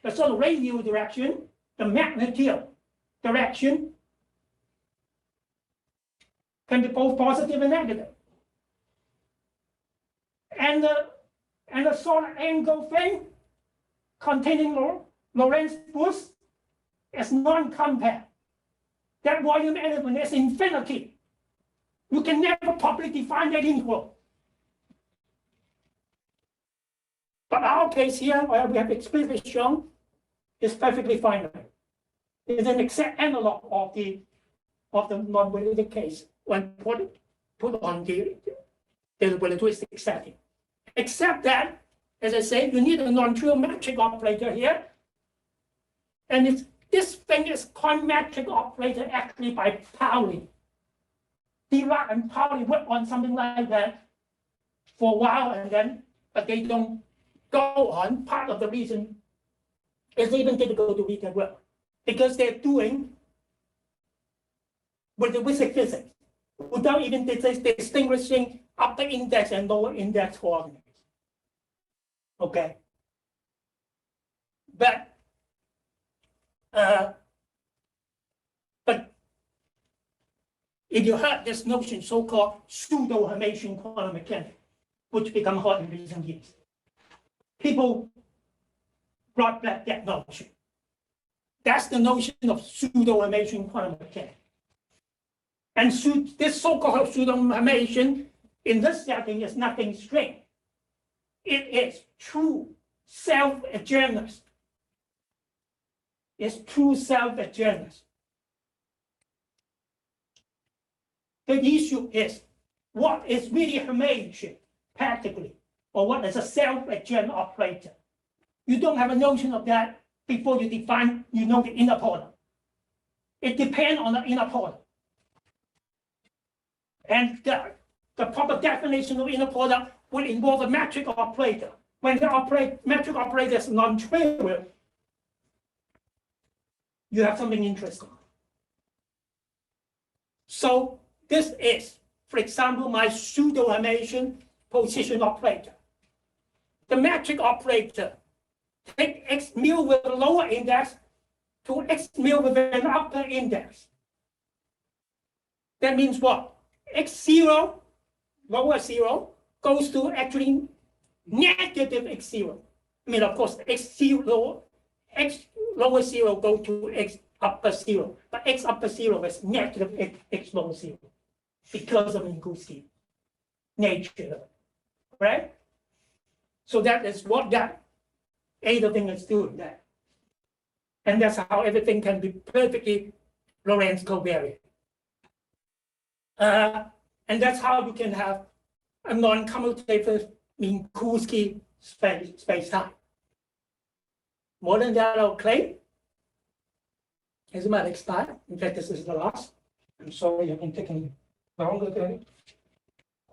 the sort of radial direction, the magnitude direction can be both positive and negative. And the solid angle thing containing Lorentz boost is non-compact. That volume element is infinity. You can never properly define that integral. But our case here, where we have explicitly shown, is perfectly finite. It's an exact analog of the non-related case when put on the relativistic setting. Except that, as I say, you need a non-trivial metric operator here. And this thing is called metric operator actually by Pauli. Dirac and Pauli work on something like that for a while, but they don't go on. Part of the reason is even difficult to read their work because they're doing relativistic physics without even distinguishing upper index and lower index coordinates. Okay. But if you heard this notion, so-called pseudo-Hermitian quantum mechanics, which become hot in recent years, people brought back that notion. That's the notion of pseudo-Hermitian quantum mechanics. And this so-called pseudo-Hermitian in this setting is nothing strange. It is true self-adjourners. It's true self-adjourners. The issue is what is really Hermitian practically, or what is a self-adjoint operator. You don't have a notion of that before you define, the inner product. It depends on the inner product. And the proper definition of inner product will involve a metric operator. When the metric operator is non-trivial, you have something interesting. So this is, for example, my pseudo-Hermitian position operator. The metric operator take x mu with a lower index to x mu with an upper index. That means what? X0, lower 0, goes to actually negative x0. I mean, of course, x0, x lower 0 go to x upper 0, but x upper 0 is negative x lower 0 because of Minkowski nature, right? So that is what that Ada thing is doing that. And that's how everything can be perfectly Lorentz covariant. And that's how you can have a non-commutative Minkowski space-time. More than that, I'll claim. Is my next part. In fact, this is the last. I'm sorry, I've been taking longer than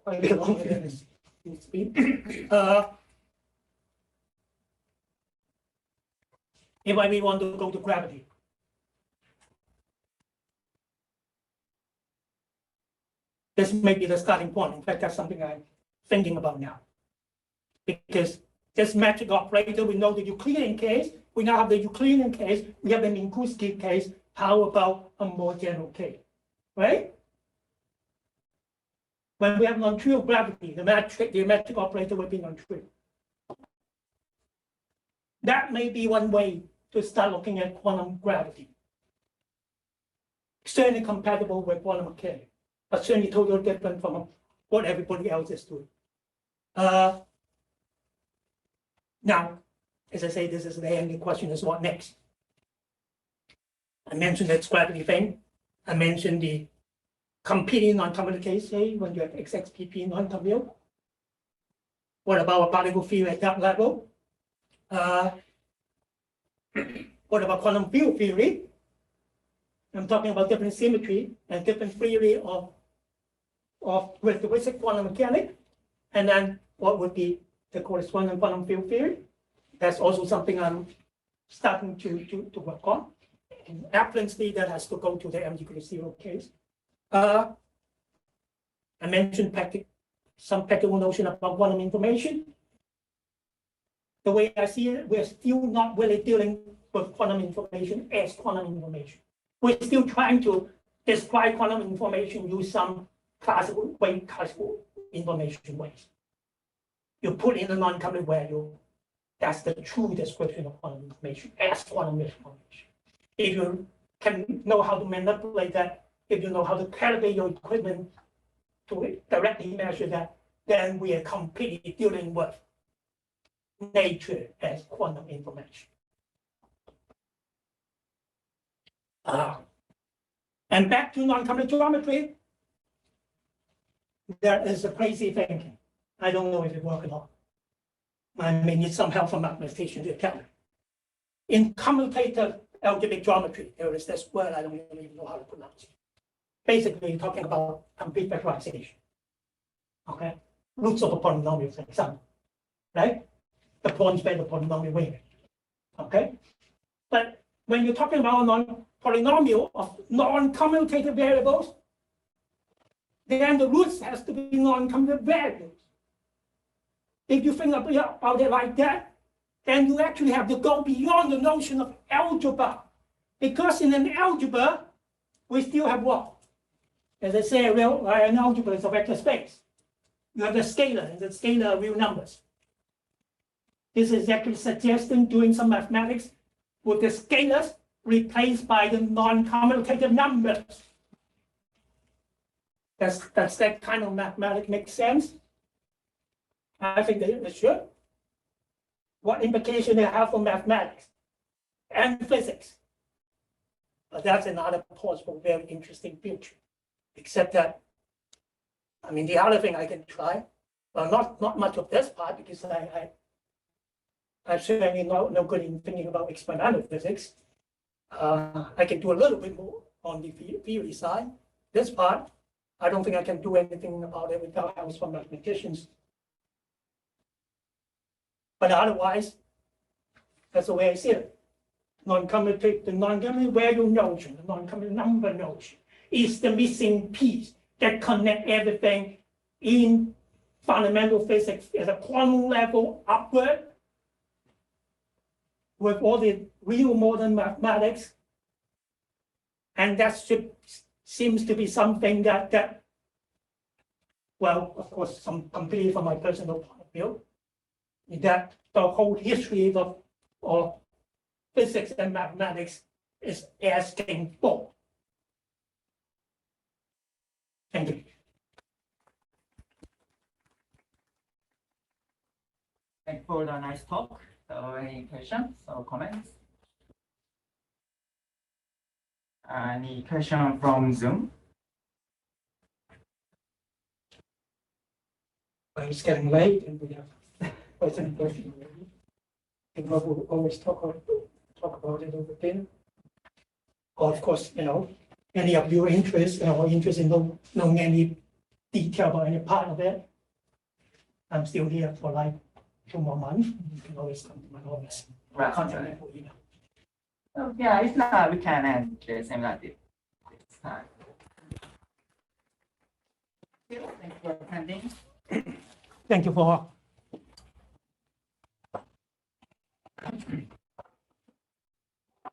quite a bit longer than this needs to be. If we want to go to gravity. This may be the starting point. In fact, that's something I'm thinking about now. Because this metric operator, we know the Euclidean case. We now have the Euclidean case. We have the Minkowski case. How about a more general case, right? When we have non-trivial gravity, the metric operator will be non-trivial. That may be one way to start looking at quantum gravity. Certainly compatible with quantum mechanics, but certainly totally different from what everybody else is doing. Now, as I say, this is the end. The question is what next? I mentioned that gravity thing. I mentioned the competing non-commutative case, say, when you have XXPP non-commutative. What about a particle field at that level? What about quantum field theory? I'm talking about different symmetry and different theory of relativistic quantum mechanics. And then what would be the corresponding quantum field theory? That's also something I'm starting to work on. And apparently that has to go to the m=0 case. I mentioned some practical notion about quantum information. The way I see it, we're still not really dealing with quantum information as quantum information. We're still trying to describe quantum information use some classical information ways. You put in a non-commutative value, that's the true description of quantum information as quantum information. If you can know how to manipulate that, if you know how to calibrate your equipment to directly measure that, then we are completely dealing with nature as quantum information. And back to non-commutative geometry, there is a crazy thinking. I don't know if it works or not. I may need some help from mathematicians to tell me. In commutative algebraic geometry, there is this word I don't even know how to pronounce it. Basically, talking about complete factorization. Okay, roots of a polynomial, for example, right? The point span the polynomial weight. Okay, but when you're talking about a non-polynomial of non-commutative variables, then the roots has to be non-commutative variables. If you think about it like that, then you actually have to go beyond the notion of algebra. Because in an algebra, we still have what? As I say, an algebra is a vector space. You have the scalar, and the scalar are real numbers. This is actually suggesting doing some mathematics with the scalars replaced by the non-commutative numbers. Does that kind of mathematics make sense? I think they should. What implication they have for mathematics and physics? But that's another possible, very interesting future. Except that, I mean, the other thing I can try, well, not much of this part because I'm certainly no good in thinking about experimental physics. I can do a little bit more on the theory side. This part, I don't think I can do anything about it without help from mathematicians. But otherwise, that's the way I see it. The non-commutative value notion, the non-commutative number notion, is the missing piece that connects everything in fundamental physics at a quantum level upward with all the real modern mathematics. And that seems to be something that, well, of course, completely from my personal point of view, that the whole history of physics and mathematics is asking for. Thank you. Thank you for the nice talk. So any questions or comments? Any question from Zoom? Well, it's getting late and we have question. You know, we'll always talk about it over there. Or of course, any of your interest, interest in knowing any detail about any part of it. I'm still here for like 2 more months. You can always come to my office. Right. Contact me for email. So, yeah, if not, we can end the seminar this time. Thank you for attending. Thank you for